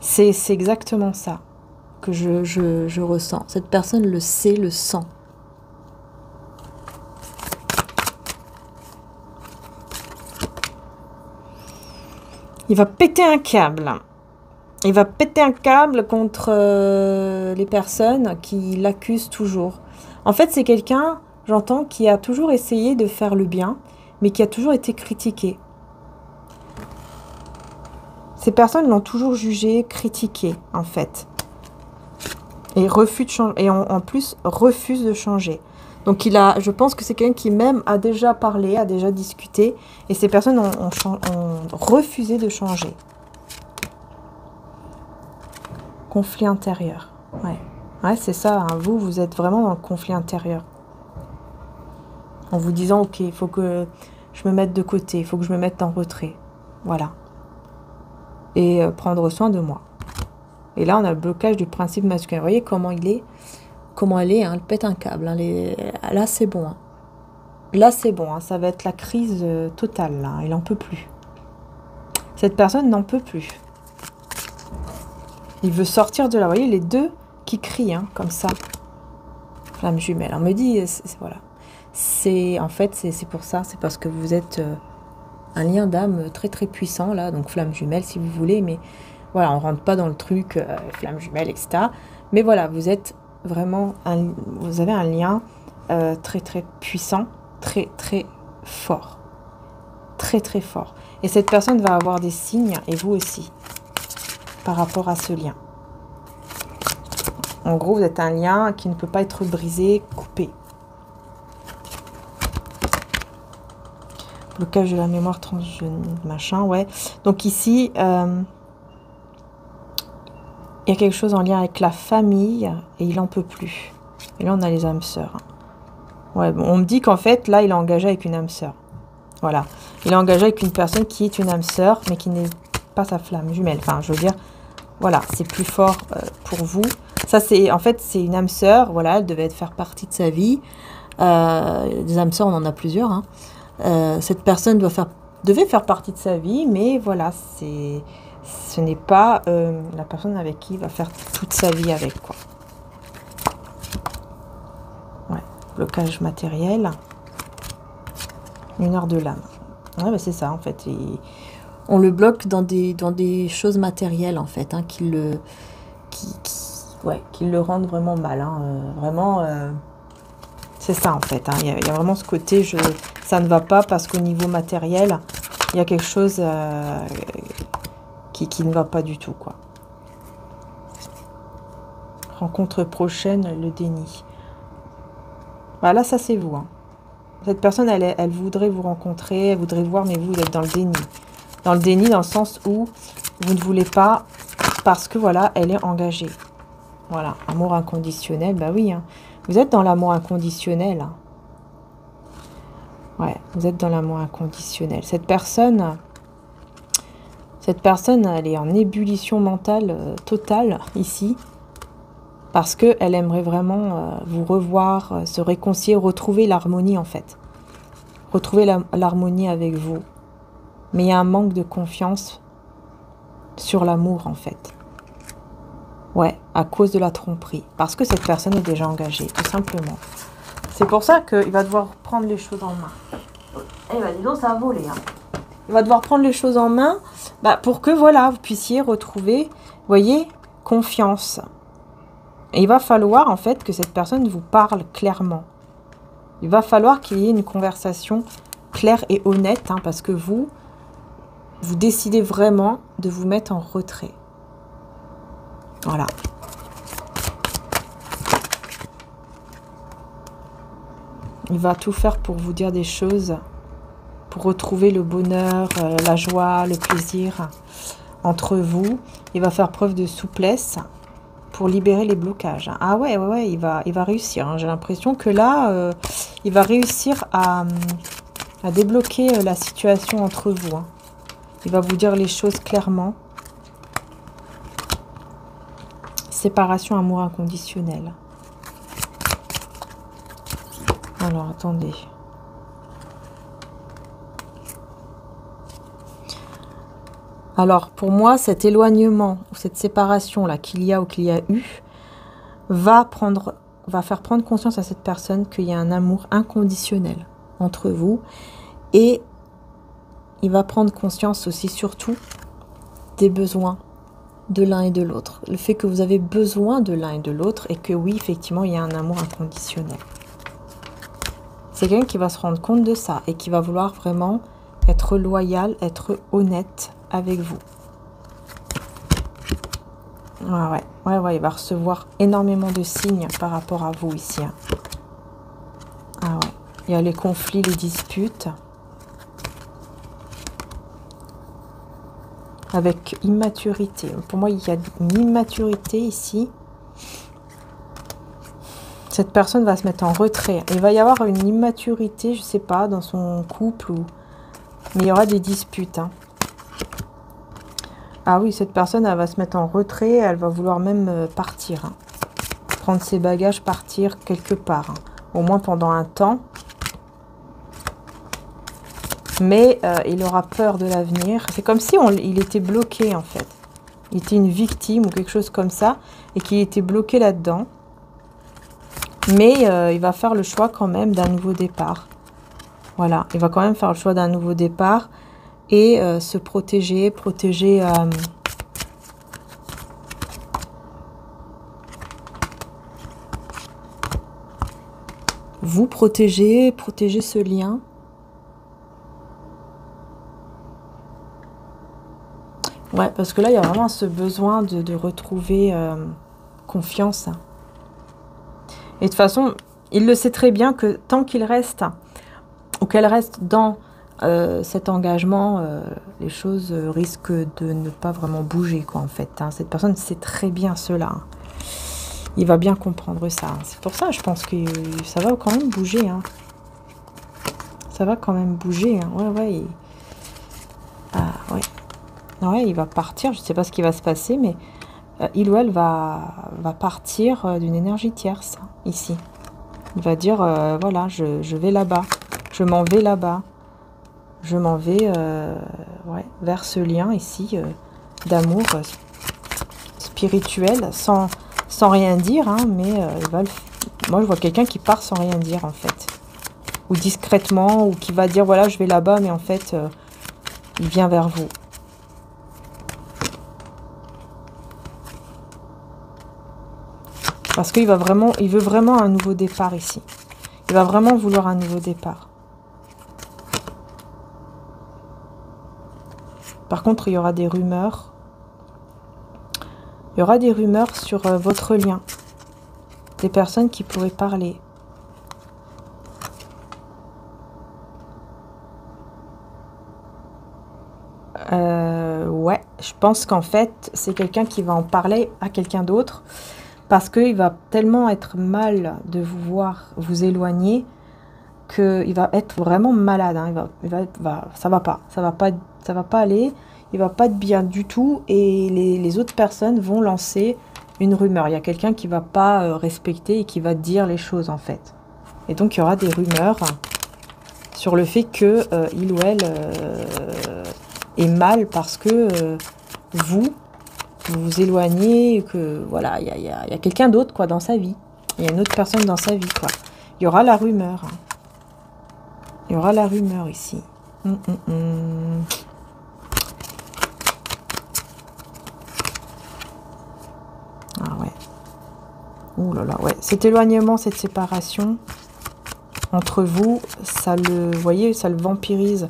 C'est exactement ça que je ressens. Cette personne le sait, le sent. Il va péter un câble. Il va péter un câble contre les personnes qui l'accusent toujours. En fait, c'est quelqu'un, j'entends, qui a toujours essayé de faire le bien, mais qui a toujours été critiqué. Ces personnes l'ont toujours jugé, critiqué, en fait. Et refuse de changer, et en plus refuse de changer. Donc je pense que c'est quelqu'un qui même a déjà parlé, a déjà discuté, et ces personnes ont refusé de changer. Conflit intérieur. Ouais, c'est ça, hein. Vous êtes vraiment dans le conflit intérieur. En vous disant, ok, il faut que je me mette de côté, il faut que je me mette en retrait. Voilà. Et prendre soin de moi. Et là, on a le blocage du principe masculin. Vous voyez comment il est? Comment elle est, hein, elle pète un câble. Hein, là, c'est bon. Hein. Là, c'est bon. Hein, ça va être la crise totale. Là, il n'en peut plus. Cette personne n'en peut plus. Il veut sortir de là. Vous voyez, les deux qui crient, hein, comme ça. Flamme jumelle. On me dit, voilà. En fait, c'est pour ça. C'est parce que vous êtes un lien d'âme très, très puissant, là. Donc, flamme jumelle, si vous voulez. Mais voilà, on ne rentre pas dans le truc, flamme jumelle, etc. Mais voilà, vous êtes... Vraiment, vous avez un lien très très puissant, très très fort. Très très fort. Et cette personne va avoir des signes, et vous aussi, par rapport à ce lien. En gros, vous êtes un lien qui ne peut pas être brisé, coupé. Blocage de la mémoire transgénique, machin, ouais. Donc ici, il y a quelque chose en lien avec la famille et il n'en peut plus. Et là, on a les âmes sœurs. Ouais, bon, on me dit qu'en fait, là, il est engagé avec une âme sœur. Voilà. Il est engagé avec une personne qui est une âme sœur, mais qui n'est pas sa flamme jumelle. Enfin, je veux dire, voilà, c'est plus fort pour vous. Ça, c'est en fait, c'est une âme sœur. Voilà, elle devait faire partie de sa vie. Des âmes sœurs, on en a plusieurs, hein. Cette personne devait faire partie de sa vie, mais voilà, ce n'est pas la personne avec qui il va faire toute sa vie avec, quoi. Ouais, blocage matériel. Une heure de l'âme. Ouais, bah c'est ça, en fait. On le bloque dans des choses matérielles, en fait, hein, qui le rendent vraiment mal. Hein, vraiment, c'est ça, en fait. Hein, il y a vraiment ce côté, ça ne va pas parce qu'au niveau matériel, il y a quelque chose qui ne va pas du tout, quoi. Rencontre prochaine, le déni. Voilà, ça c'est vous. Hein. Cette personne, elle voudrait vous rencontrer, elle voudrait voir, mais vous êtes dans le déni. Dans le déni, dans le sens où vous ne voulez pas, parce que voilà, elle est engagée. Voilà, amour inconditionnel, bah oui. Hein. Vous êtes dans l'amour inconditionnel. Hein. Ouais, vous êtes dans l'amour inconditionnel. Cette personne, elle est en ébullition mentale totale ici. Parce qu'elle aimerait vraiment vous revoir, se réconcilier, retrouver l'harmonie en fait. Retrouver l'harmonie avec vous. Mais il y a un manque de confiance sur l'amour en fait. Ouais, à cause de la tromperie. Parce que cette personne est déjà engagée, tout simplement. C'est pour ça qu'il va devoir prendre les choses en main. Eh ben dis donc, ça a volé. Hein. Il va devoir prendre les choses en main pour que voilà, vous puissiez retrouver, vous voyez, confiance. Et il va falloir en fait que cette personne vous parle clairement. Il va falloir qu'il y ait une conversation claire et honnête, hein, parce que vous décidez vraiment de vous mettre en retrait. Voilà. Il va tout faire pour vous dire des choses, pour retrouver le bonheur, la joie, le plaisir entre vous. Il va faire preuve de souplesse pour libérer les blocages. Ah ouais, il va réussir. Hein. J'ai l'impression que là, il va réussir à débloquer la situation entre vous. Hein. Il va vous dire les choses clairement. Séparation, amour inconditionnel. Alors, attendez. Alors, pour moi, cet éloignement, cette séparation-là qu'il y a ou qu'il y a eu, va faire prendre conscience à cette personne qu'il y a un amour inconditionnel entre vous. Et il va prendre conscience aussi, surtout, des besoins de l'un et de l'autre. Le fait que vous avez besoin de l'un et de l'autre et que oui, effectivement, il y a un amour inconditionnel. C'est quelqu'un qui va se rendre compte de ça et qui va vouloir vraiment être loyal, être honnête avec vous. Ouais, il va recevoir énormément de signes par rapport à vous ici. Hein. Ah ouais, il y a les conflits, les disputes. Avec immaturité. Pour moi, il y a une immaturité ici. Cette personne va se mettre en retrait. Il va y avoir une immaturité, je sais pas, dans son couple. Mais il y aura des disputes. Hein. Ah oui, cette personne, elle va se mettre en retrait. Elle va vouloir même partir. Hein. Prendre ses bagages, partir quelque part. Hein. Au moins pendant un temps. Mais il aura peur de l'avenir. C'est comme si il était bloqué en fait. Il était une victime ou quelque chose comme ça. Et qu'il était bloqué là-dedans. Mais il va faire le choix quand même d'un nouveau départ. Voilà, il va quand même faire le choix d'un nouveau départ. Et se protéger, vous protéger, protéger ce lien. Ouais, parce que là, il y a vraiment ce besoin de retrouver confiance. Et de toute façon, il le sait très bien que tant qu'il reste, ou qu'elle reste dans cet engagement, les choses risquent de ne pas vraiment bouger, quoi, en fait. Hein. Cette personne sait très bien cela. Hein. Il va bien comprendre ça. C'est pour ça, je pense que ça va quand même bouger. Hein. Ça va quand même bouger. Hein. Ouais, ouais. Ah, ouais. Ouais, il va partir. Je ne sais pas ce qui va se passer, mais il ou elle va partir d'une énergie tierce, ici. Il va dire, voilà, je vais là-bas. Je m'en vais là-bas. Je m'en vais ouais, vers ce lien ici d'amour spirituel, sans rien dire, hein, mais moi je vois quelqu'un qui part sans rien dire en fait. Ou discrètement, ou qui va dire voilà je vais là-bas, mais en fait il vient vers vous. Parce qu'il veut vraiment un nouveau départ ici. Il va vraiment vouloir un nouveau départ. Par contre, il y aura des rumeurs. Il y aura des rumeurs sur votre lien. Des personnes qui pourraient parler. Ouais, je pense qu'en fait, c'est quelqu'un qui va en parler à quelqu'un d'autre. Parce qu'il va tellement être mal de vous voir vous éloigner qu'il va être vraiment malade. Hein. Ça va pas aller. Il va pas être bien du tout. Et les autres personnes vont lancer une rumeur. Il y a quelqu'un qui va pas respecter et qui va dire les choses en fait. Et donc il y aura des rumeurs sur le fait que il ou elle est mal parce que vous vous éloignez, que voilà, il y a quelqu'un d'autre quoi dans sa vie. Il y a une autre personne dans sa vie quoi. Il y aura la rumeur. Hein. Il y aura la rumeur ici. Ah ouais. Ouh là là, ouais. Cet éloignement, cette séparation entre vous, ça le, vous voyez, ça le vampirise.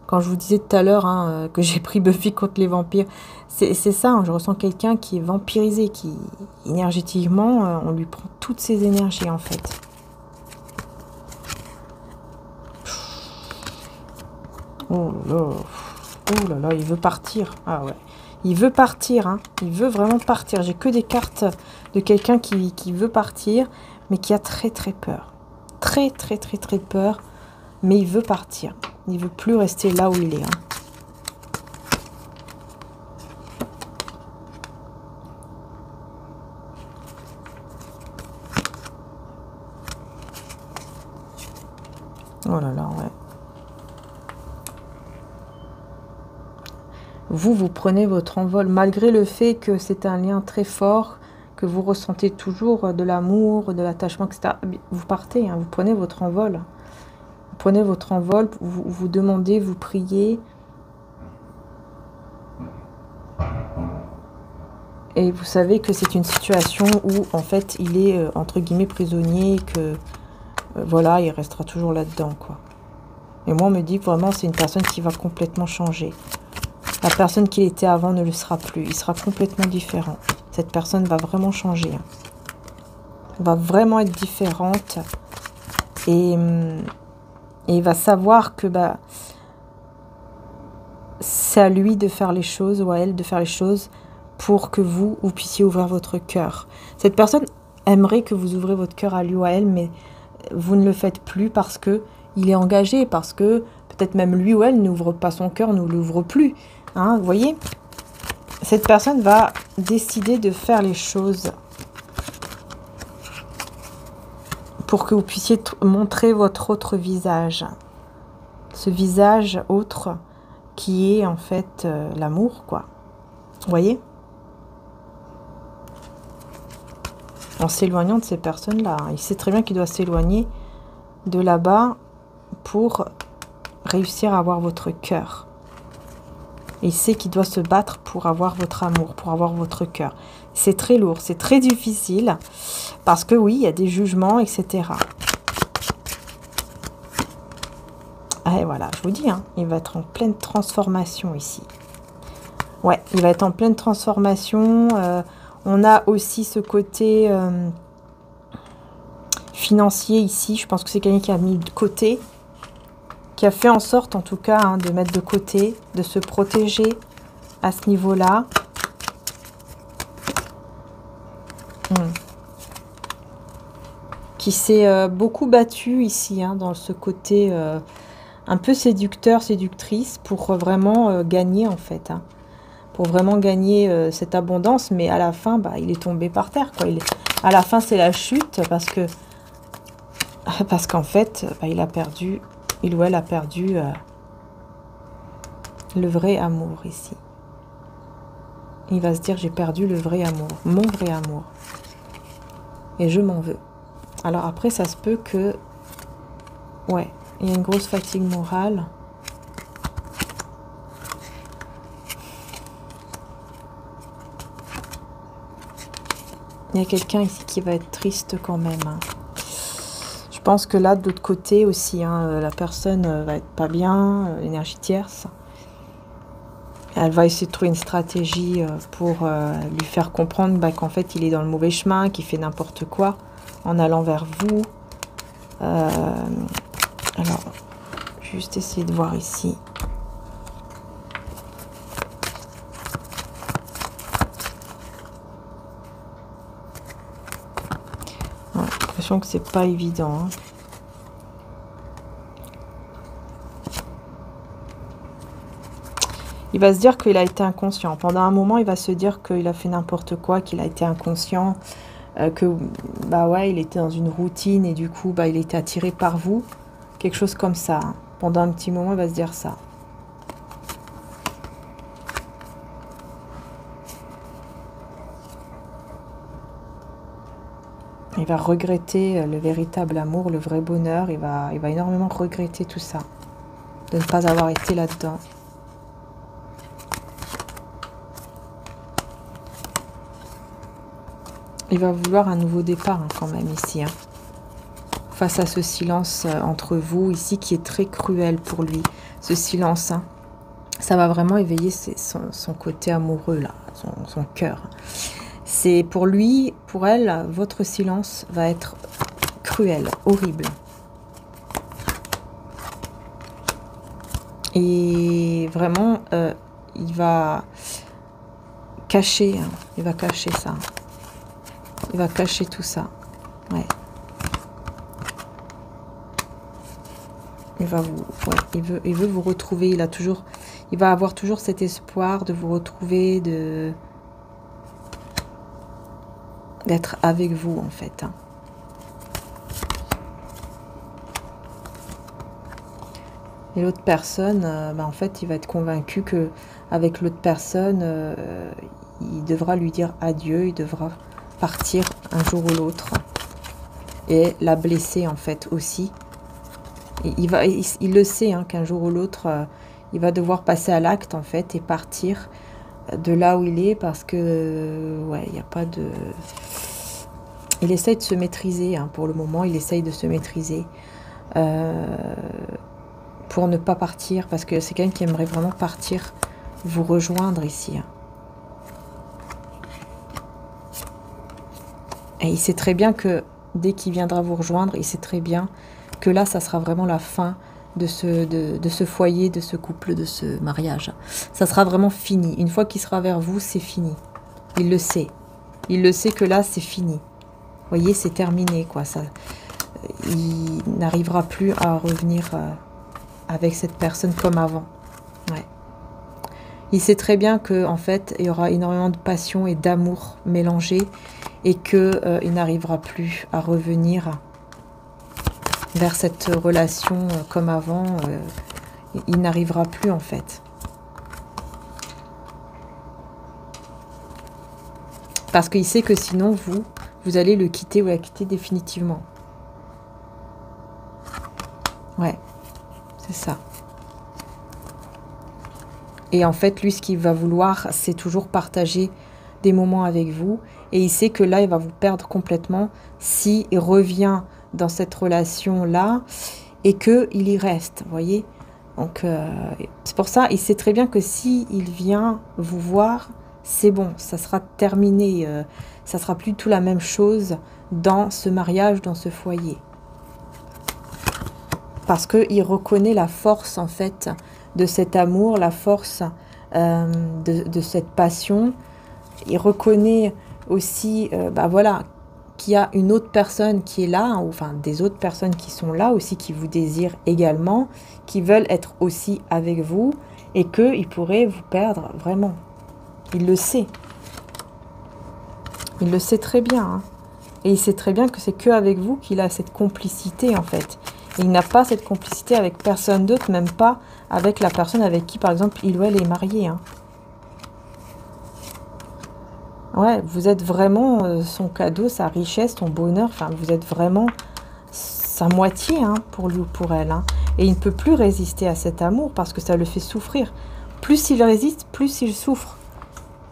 Quand je vous disais tout à l'heure hein, que j'ai pris Buffy contre les vampires, c'est ça, hein, je ressens quelqu'un qui est vampirisé, qui énergétiquement, on lui prend toutes ses énergies en fait. Oh là là, il veut partir. Ah ouais, il veut partir, hein. Il veut vraiment partir. J'ai que des cartes de quelqu'un qui veut partir, mais qui a très peur. Très peur, mais il veut partir. Il veut plus rester là où il est. Hein. Oh là là, ouais. Vous prenez votre envol, malgré le fait que c'est un lien très fort, que vous ressentez toujours de l'amour, de l'attachement, etc. Vous partez, hein, vous prenez votre envol. Vous prenez votre envol, vous demandez, vous priez. Et vous savez que c'est une situation où, en fait, il est, entre guillemets, prisonnier, que, voilà, il restera toujours là-dedans, quoi. Et moi, on me dit vraiment, c'est une personne qui va complètement changer. La personne qu'il était avant ne le sera plus. Il sera complètement différent. Cette personne va vraiment changer. Hein. Va vraiment être différente. Et il va savoir que bah, c'est à lui de faire les choses, ou à elle de faire les choses, pour que vous puissiez ouvrir votre cœur. Cette personne aimerait que vous ouvrez votre cœur à lui ou à elle, mais vous ne le faites plus parce que il est engagé, parce que peut-être même lui ou elle n'ouvre pas son cœur, ne l'ouvre plus. Hein, vous voyez, cette personne va décider de faire les choses pour que vous puissiez montrer votre autre visage. Ce visage autre qui est en fait l'amour, quoi. Vous voyez? En s'éloignant de ces personnes-là. Il sait très bien qu'il doit s'éloigner de là-bas pour réussir à avoir votre cœur. Et il sait qu'il doit se battre pour avoir votre amour, pour avoir votre cœur. C'est très lourd, c'est très difficile, parce que oui, il y a des jugements, etc. Ah, et voilà, je vous dis, hein, il va être en pleine transformation ici. Ouais, il va être en pleine transformation. On a aussi ce côté financier ici. Je pense que c'est quelqu'un qui a mis de côté, qui a fait en sorte, en tout cas, hein, de mettre de côté, de se protéger à ce niveau-là. Qui s'est beaucoup battu ici, hein, dans ce côté un peu séducteur, séductrice, pour vraiment gagner, en fait. Hein. Pour vraiment gagner cette abondance, mais à la fin, bah, il est tombé par terre, quoi. À la fin, c'est la chute, parce qu'en fait, bah, il ou elle a perdu le vrai amour ici. Il va se dire, j'ai perdu le vrai amour, mon vrai amour. Et je m'en veux. Alors après, ça se peut que... Ouais, il y a une grosse fatigue morale. Il y a quelqu'un ici qui va être triste quand même. Hein. Je pense que là, de l'autre côté aussi, hein, la personne va être pas bien, énergie tierce. Elle va essayer de trouver une stratégie pour lui faire comprendre bah, qu'en fait, il est dans le mauvais chemin, qu'il fait n'importe quoi en allant vers vous. Alors, juste essayer de voir ici. Ouais, j'ai l'impression que c'est pas évident. Hein. Il va se dire qu'il a été inconscient. Pendant un moment, il va se dire qu'il a fait n'importe quoi, qu'il a été inconscient. Que bah ouais, il était dans une routine et du coup bah il était attiré par vous, quelque chose comme ça. Hein. Pendant un petit moment, il va se dire ça. Il va regretter le véritable amour, le vrai bonheur. Il va énormément regretter tout ça, de ne pas avoir été là-dedans. Il va vouloir un nouveau départ hein, quand même ici. Hein. Face à ce silence entre vous ici qui est très cruel pour lui. Ce silence, hein, ça va vraiment éveiller son côté amoureux, là, son cœur. C'est pour lui, pour elle, votre silence va être cruel, horrible. Et vraiment, il va cacher, hein, il va cacher ça. Il va cacher tout ça. Ouais. Il va vous, ouais, il veut vous retrouver. Il va avoir toujours cet espoir de vous retrouver, d'être avec vous en fait. Hein. Et l'autre personne, bah, en fait, il va être convaincu que avec l'autre personne, il devra lui dire adieu. Il devra partir un jour ou l'autre et la blesser en fait aussi. Et il le sait hein, qu'un jour ou l'autre, il va devoir passer à l'acte en fait et partir de là où il est parce que ouais, il n'y a pas de... Il essaye de se maîtriser hein, pour le moment, il essaye de se maîtriser pour ne pas partir parce que c'est quelqu'un qui aimerait vraiment partir, vous rejoindre ici. Hein. Et il sait très bien que dès qu'il viendra vous rejoindre, il sait très bien que là, ça sera vraiment la fin de ce foyer, de ce couple, de ce mariage. Ça sera vraiment fini. Une fois qu'il sera vers vous, c'est fini. Il le sait. Il le sait que là, c'est fini. Vous voyez, c'est terminé, quoi. Ça, il n'arrivera plus à revenir avec cette personne comme avant. Ouais. Il sait très bien que en fait, il y aura énormément de passion et d'amour mélangés et que il n'arrivera plus à revenir vers cette relation comme avant. Il n'arrivera plus en fait. Parce qu'il sait que sinon vous allez le quitter ou la quitter définitivement. Ouais, c'est ça. Et en fait, lui, ce qu'il va vouloir, c'est toujours partager des moments avec vous. Et il sait que là, il va vous perdre complètement s'il revient dans cette relation-là et qu'il y reste, vous voyez. Donc, c'est pour ça, il sait très bien que si il vient vous voir, c'est bon, ça sera terminé, ça sera plus tout la même chose dans ce mariage, dans ce foyer. Parce qu'il reconnaît la force, en fait, de cet amour, la force de cette passion. Il reconnaît aussi, bah voilà, qu'il y a une autre personne qui est là, hein, enfin des autres personnes qui sont là aussi, qui vous désirent également, qui veulent être aussi avec vous, et qu'il pourrait vous perdre vraiment. Il le sait. Il le sait très bien. Hein. Et il sait très bien que c'est qu'avec vous qu'il a cette complicité, en fait. Et il n'a pas cette complicité avec personne d'autre, même pas avec la personne avec qui, par exemple, il ou elle est marié. Hein. Ouais, vous êtes vraiment son cadeau, sa richesse, son bonheur. Enfin, vous êtes vraiment sa moitié, hein, pour lui ou pour elle. Hein. Et il ne peut plus résister à cet amour parce que ça le fait souffrir. Plus il résiste, plus il souffre.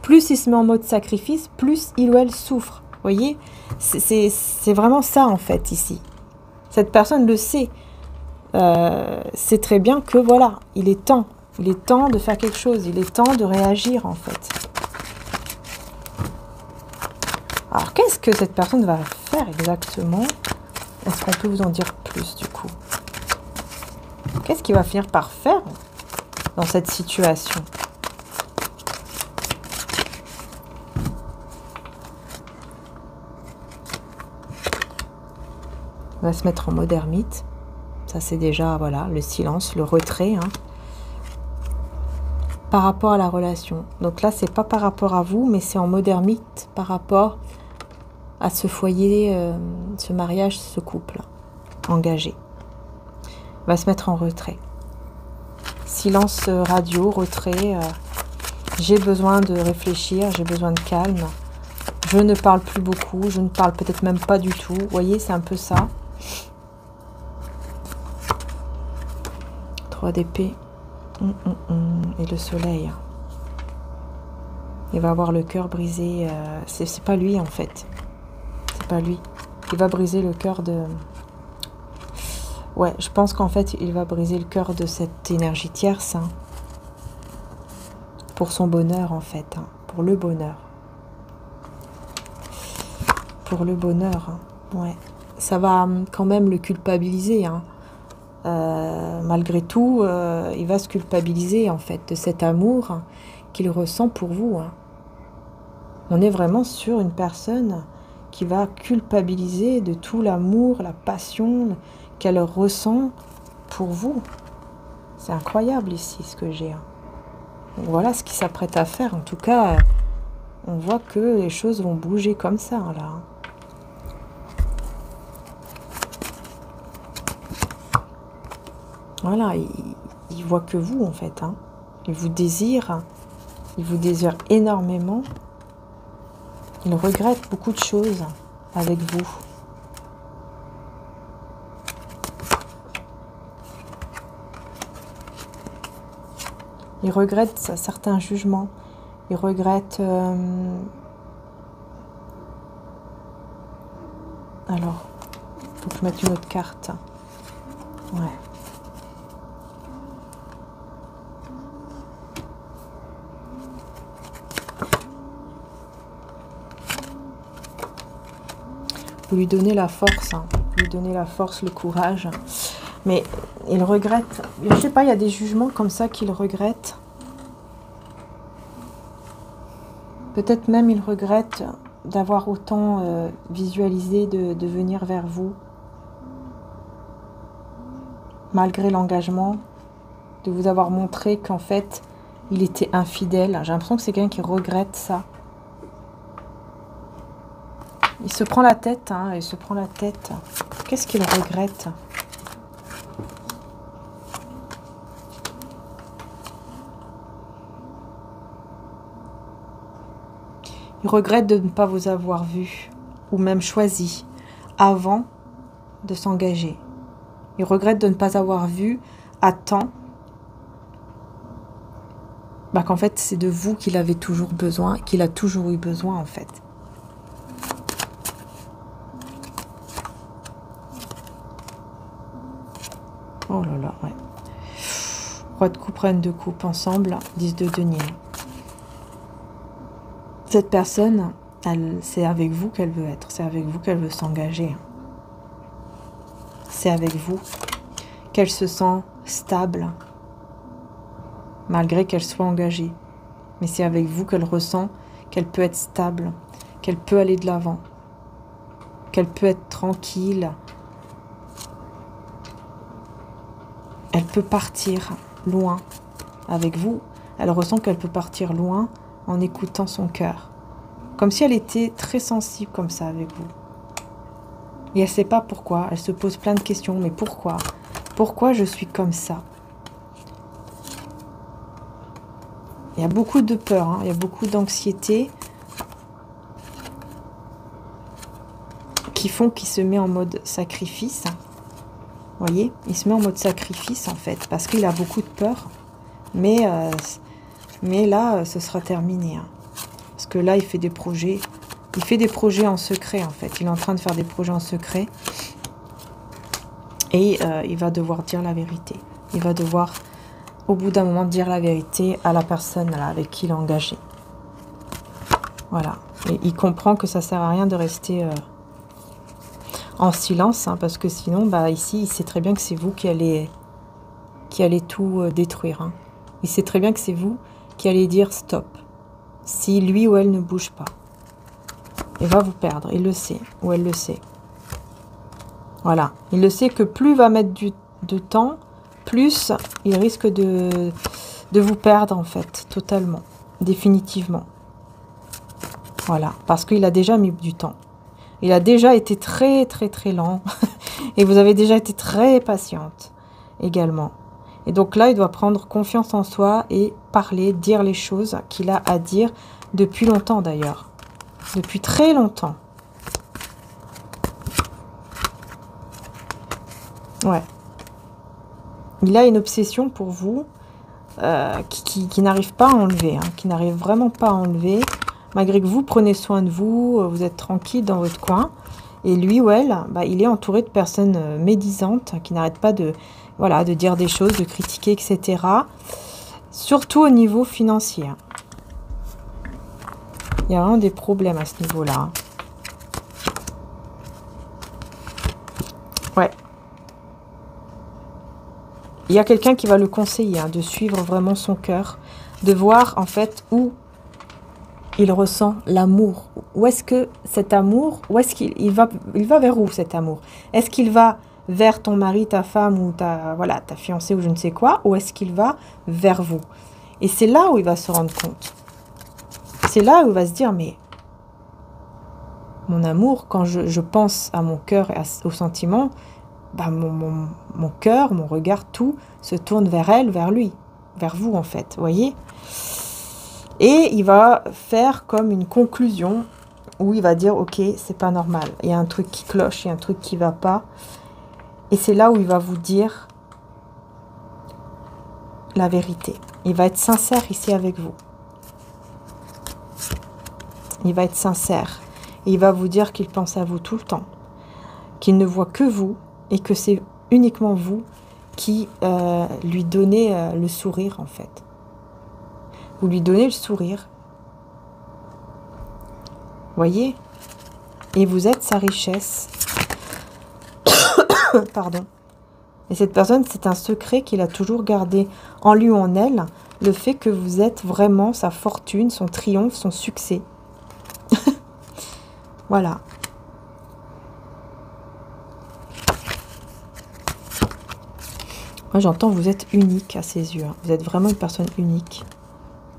Plus il se met en mode sacrifice, plus il ou elle souffre. Vous voyez, c'est vraiment ça, en fait, ici. Cette personne le sait. C'est très bien que, voilà, il est temps. Il est temps de faire quelque chose. Il est temps de réagir, en fait. Alors, qu'est-ce que cette personne va faire exactement? Est-ce qu'on peut vous en dire plus, du coup? Qu'est-ce qu'il va finir par faire dans cette situation? Il va se mettre en mode ermite. Ça, c'est déjà, voilà, le silence, le retrait, hein, par rapport à la relation. Donc là, c'est pas par rapport à vous, mais c'est en mode ermite par rapport à ce foyer, ce mariage, ce couple engagé. Il va se mettre en retrait. Silence radio, retrait. J'ai besoin de réfléchir, j'ai besoin de calme. Je ne parle plus beaucoup, je ne parle peut-être même pas du tout. Vous voyez, c'est un peu ça. 3 d'épée. Et le soleil. Il va avoir le cœur brisé. C'est pas lui, en fait. C'est pas lui. Il va briser le cœur de... Ouais, je pense qu'en fait, il va briser le cœur de cette énergie tierce. Hein, pour son bonheur, en fait. Hein, pour le bonheur. Pour le bonheur. Hein, ouais. Ça va quand même le culpabiliser. Hein. Malgré tout, il va se culpabiliser, en fait, de cet amour qu'il ressent pour vous. Hein. On est vraiment sur une personne qui va culpabiliser de tout l'amour, la passion qu'elle ressent pour vous. C'est incroyable ici, ce que j'ai. Hein. Donc, voilà ce qu'il s'apprête à faire. En tout cas, on voit que les choses vont bouger comme ça, là. Hein. Voilà, il voit que vous, en fait. Hein. Il vous désire énormément. Il regrette beaucoup de choses avec vous. Il regrette certains jugements. Il regrette... Alors, il faut que je mette une autre carte. Ouais. Vous lui donnez la force, hein. Vous lui donnez la force, le courage. Mais il regrette. Je sais pas, il y a des jugements comme ça qu'il regrette. Peut-être même il regrette d'avoir autant visualisé de venir vers vous. Malgré l'engagement, de vous avoir montré qu'en fait, il était infidèle. J'ai l'impression que c'est quelqu'un qui regrette ça. Il se prend la tête, hein, il se prend la tête. Qu'est-ce qu'il regrette? Il regrette de ne pas vous avoir vu, ou même choisi, avant de s'engager. Il regrette de ne pas avoir vu à temps qu'en fait, c'est de vous qu'il avait toujours besoin, qu'il a toujours eu besoin, en fait. Oh là là, ouais. Roi de coupe, reine de coupe, ensemble, 10 de denier. Cette personne, c'est avec vous qu'elle veut être, c'est avec vous qu'elle veut s'engager. C'est avec vous qu'elle se sent stable, malgré qu'elle soit engagée. Mais c'est avec vous qu'elle ressent qu'elle peut être stable, qu'elle peut aller de l'avant, qu'elle peut être tranquille. Elle peut partir loin avec vous. Elle ressent qu'elle peut partir loin en écoutant son cœur. Comme si elle était très sensible comme ça avec vous. Et elle ne sait pas pourquoi. Elle se pose plein de questions. Mais pourquoi? Pourquoi je suis comme ça? Il y a beaucoup de peur, hein, il y a beaucoup d'anxiété qui font qu'il se met en mode sacrifice. Vous voyez, il se met en mode sacrifice en fait, parce qu'il a beaucoup de peur. Mais là, ce sera terminé. Hein. Parce que là, il fait des projets. Il fait des projets en secret en fait. Il est en train de faire des projets en secret. Et il va devoir dire la vérité. Il va devoir, au bout d'un moment, dire la vérité à la personne là, avec qui il est engagé. Voilà. Et il comprend que ça sert à rien de rester en silence, hein, parce que sinon, bah, ici, il sait très bien que c'est vous qui allez tout détruire. Hein. Il sait très bien que c'est vous qui allez dire stop. Si lui ou elle ne bouge pas. Il va vous perdre. Il le sait. Ou elle le sait. Voilà. Il le sait que plus il va mettre de temps, plus il risque de vous perdre, en fait, totalement. Définitivement. Voilà. Parce qu'il a déjà mis du temps. Il a déjà été très, très, très lent. Et vous avez déjà été très patiente également. Et donc là, il doit prendre confiance en soi et parler, dire les choses qu'il a à dire depuis longtemps d'ailleurs. Depuis très longtemps. Ouais. Il a une obsession pour vous qui n'arrive pas à enlever. Hein, qui n'arrive vraiment pas à enlever. Malgré que vous prenez soin de vous, vous êtes tranquille dans votre coin. Et lui ou elle, bah, il est entouré de personnes médisantes qui n'arrêtent pas de dire des choses, de critiquer, etc. Surtout au niveau financier. Il y a vraiment des problèmes à ce niveau-là. Ouais. Il y a quelqu'un qui va le conseiller, hein, de suivre vraiment son cœur, de voir en fait où il ressent l'amour. Où est-ce que cet amour, où est-ce qu'il va vers où cet amour? Est-ce qu'il va vers ton mari, ta femme ou ta fiancée ou je ne sais quoi, ou est-ce qu'il va vers vous? Et c'est là où il va se rendre compte. C'est là où il va se dire, mais mon amour, quand je pense à mon cœur et aux sentiments, bah mon cœur, mon regard, tout se tourne vers elle, vers lui, vers vous en fait, vous voyez? Et il va faire comme une conclusion où il va dire, ok, c'est pas normal, il y a un truc qui cloche, il y a un truc qui va pas. Et c'est là où il va vous dire la vérité. Il va être sincère ici avec vous. Il va être sincère. Et il va vous dire qu'il pense à vous tout le temps. Qu'il ne voit que vous et que c'est uniquement vous qui lui donnez le sourire en fait. Vous lui donnez le sourire. Voyez? Et vous êtes sa richesse. Pardon. Et cette personne, c'est un secret qu'il a toujours gardé en lui ou en elle. Le fait que vous êtes vraiment sa fortune, son triomphe, son succès. Voilà. Moi, j'entends, vous êtes unique à ses yeux. Hein. Vous êtes vraiment une personne unique.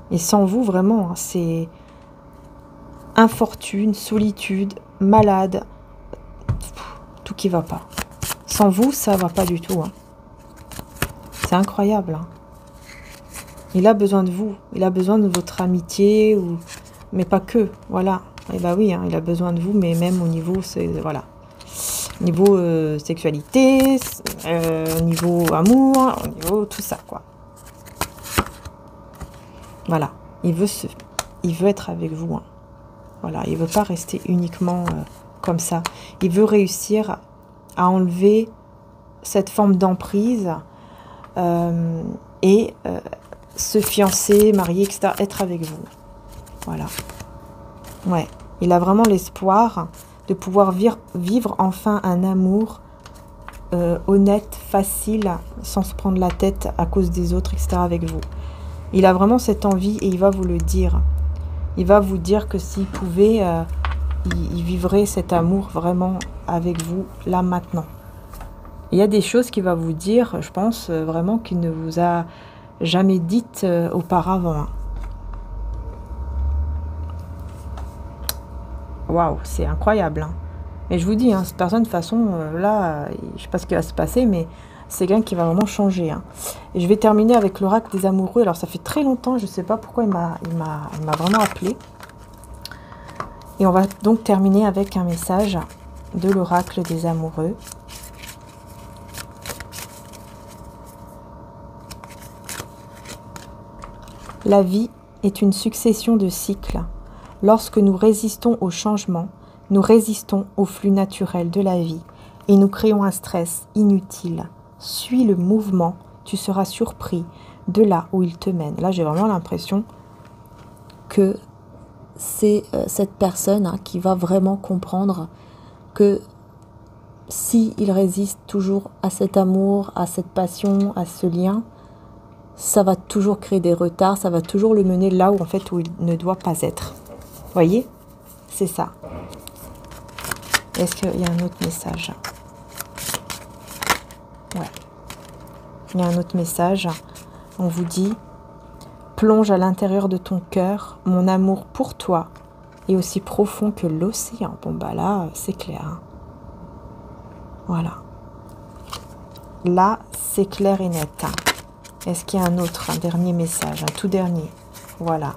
Et sans vous, vraiment, hein, c'est infortune, solitude, malade, tout qui va pas. Sans vous, ça va pas du tout. Hein. C'est incroyable. Hein. Il a besoin de vous. Il a besoin de votre amitié, mais pas que. Voilà. Et bah oui, hein, il a besoin de vous, mais même au niveau, voilà. Niveau sexualité, niveau amour, au niveau tout ça, quoi. Voilà. Il veut être avec vous. Hein. Voilà. Il veut pas rester uniquement comme ça. Il veut réussir à enlever cette forme d'emprise et se fiancer, marier, etc., être avec vous. Voilà. Ouais. Il a vraiment l'espoir de pouvoir vivre enfin un amour honnête, facile, sans se prendre la tête à cause des autres, etc. avec vous. Il a vraiment cette envie et il va vous le dire. Il va vous dire que s'il pouvait, il vivrait cet amour vraiment avec vous, là, maintenant. Il y a des choses qu'il va vous dire, je pense, vraiment qu'il ne vous a jamais dites auparavant. Hein. Waouh, c'est incroyable. Hein. Mais je vous dis, hein, cette personne, de toute façon, là, je ne sais pas ce qui va se passer, mais c'est quelqu'un qui va vraiment changer. Hein. Et je vais terminer avec l'oracle des amoureux. Alors, ça fait très longtemps, je ne sais pas pourquoi il m'a vraiment appelé. Et on va donc terminer avec un message de l'oracle des amoureux. La vie est une succession de cycles. Lorsque nous résistons au changement, nous résistons au flux naturel de la vie et nous créons un stress inutile. Suis le mouvement, tu seras surpris de là où il te mène. Là, j'ai vraiment l'impression que c'est cette personne qui va vraiment comprendre que s'il résiste toujours à cet amour, à cette passion, à ce lien, ça va toujours créer des retards, ça va toujours le mener là où en fait où il ne doit pas être. Voyez? C'est ça. Est-ce qu'il y a un autre message? Ouais. Il y a un autre message. On vous dit: plonge à l'intérieur de ton cœur, mon amour pour toi est aussi profond que l'océan. Bon bah là, c'est clair. Hein. Voilà. Là, c'est clair et net. Hein. Est-ce qu'il y a un dernier message, un tout dernier? Voilà.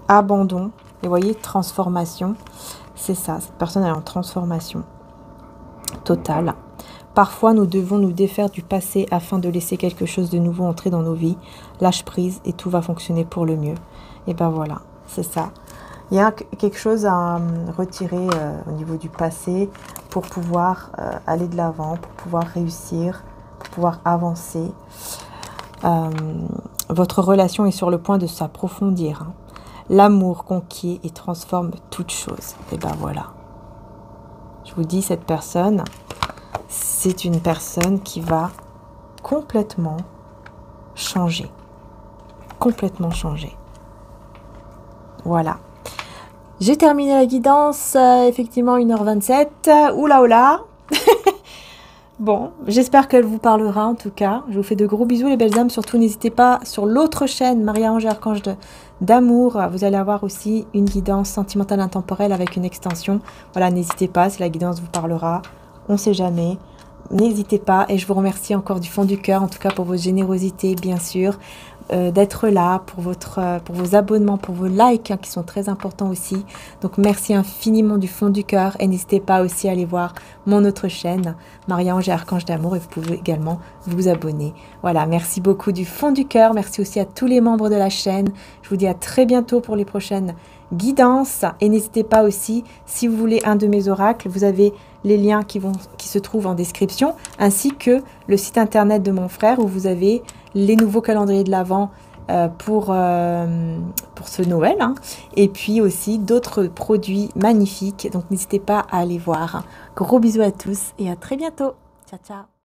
Abandon. Et vous voyez, transformation. C'est ça, cette personne est en transformation totale. Parfois, nous devons nous défaire du passé afin de laisser quelque chose de nouveau entrer dans nos vies. Lâche prise et tout va fonctionner pour le mieux. Et ben voilà, c'est ça. Il y a quelque chose à retirer au niveau du passé pour pouvoir aller de l'avant, pour pouvoir réussir, pour pouvoir avancer. Votre relation est sur le point de s'approfondir. Hein. L'amour conquiert et transforme toute chose. Et ben voilà. Je vous dis, cette personne, c'est une personne qui va complètement changer. Complètement changer. Voilà. J'ai terminé la guidance, effectivement 1h27. Oula oula. Bon, j'espère qu'elle vous parlera en tout cas. Je vous fais de gros bisous les belles âmes. Surtout, n'hésitez pas sur l'autre chaîne, Maria-Ange Archange d'amour. Vous allez avoir aussi une guidance sentimentale intemporelle avec une extension. Voilà, n'hésitez pas, si la guidance vous parlera. On ne sait jamais. N'hésitez pas et je vous remercie encore du fond du cœur, en tout cas pour votre générosité, bien sûr. D'être là, pour vos abonnements, pour vos likes qui sont très importants aussi. Donc merci infiniment du fond du cœur et n'hésitez pas aussi à aller voir mon autre chaîne, Maria-Ange et Archange d'amour, et vous pouvez également vous abonner. Voilà, merci beaucoup du fond du cœur. Merci aussi à tous les membres de la chaîne. Je vous dis à très bientôt pour les prochaines guidances et n'hésitez pas aussi, si vous voulez un de mes oracles, vous avez les liens qui se trouvent en description, ainsi que le site internet de mon frère où vous avez les nouveaux calendriers de l'Avent pour ce Noël, hein, et puis aussi d'autres produits magnifiques, donc n'hésitez pas à aller voir. Gros bisous à tous et à très bientôt. Ciao, ciao.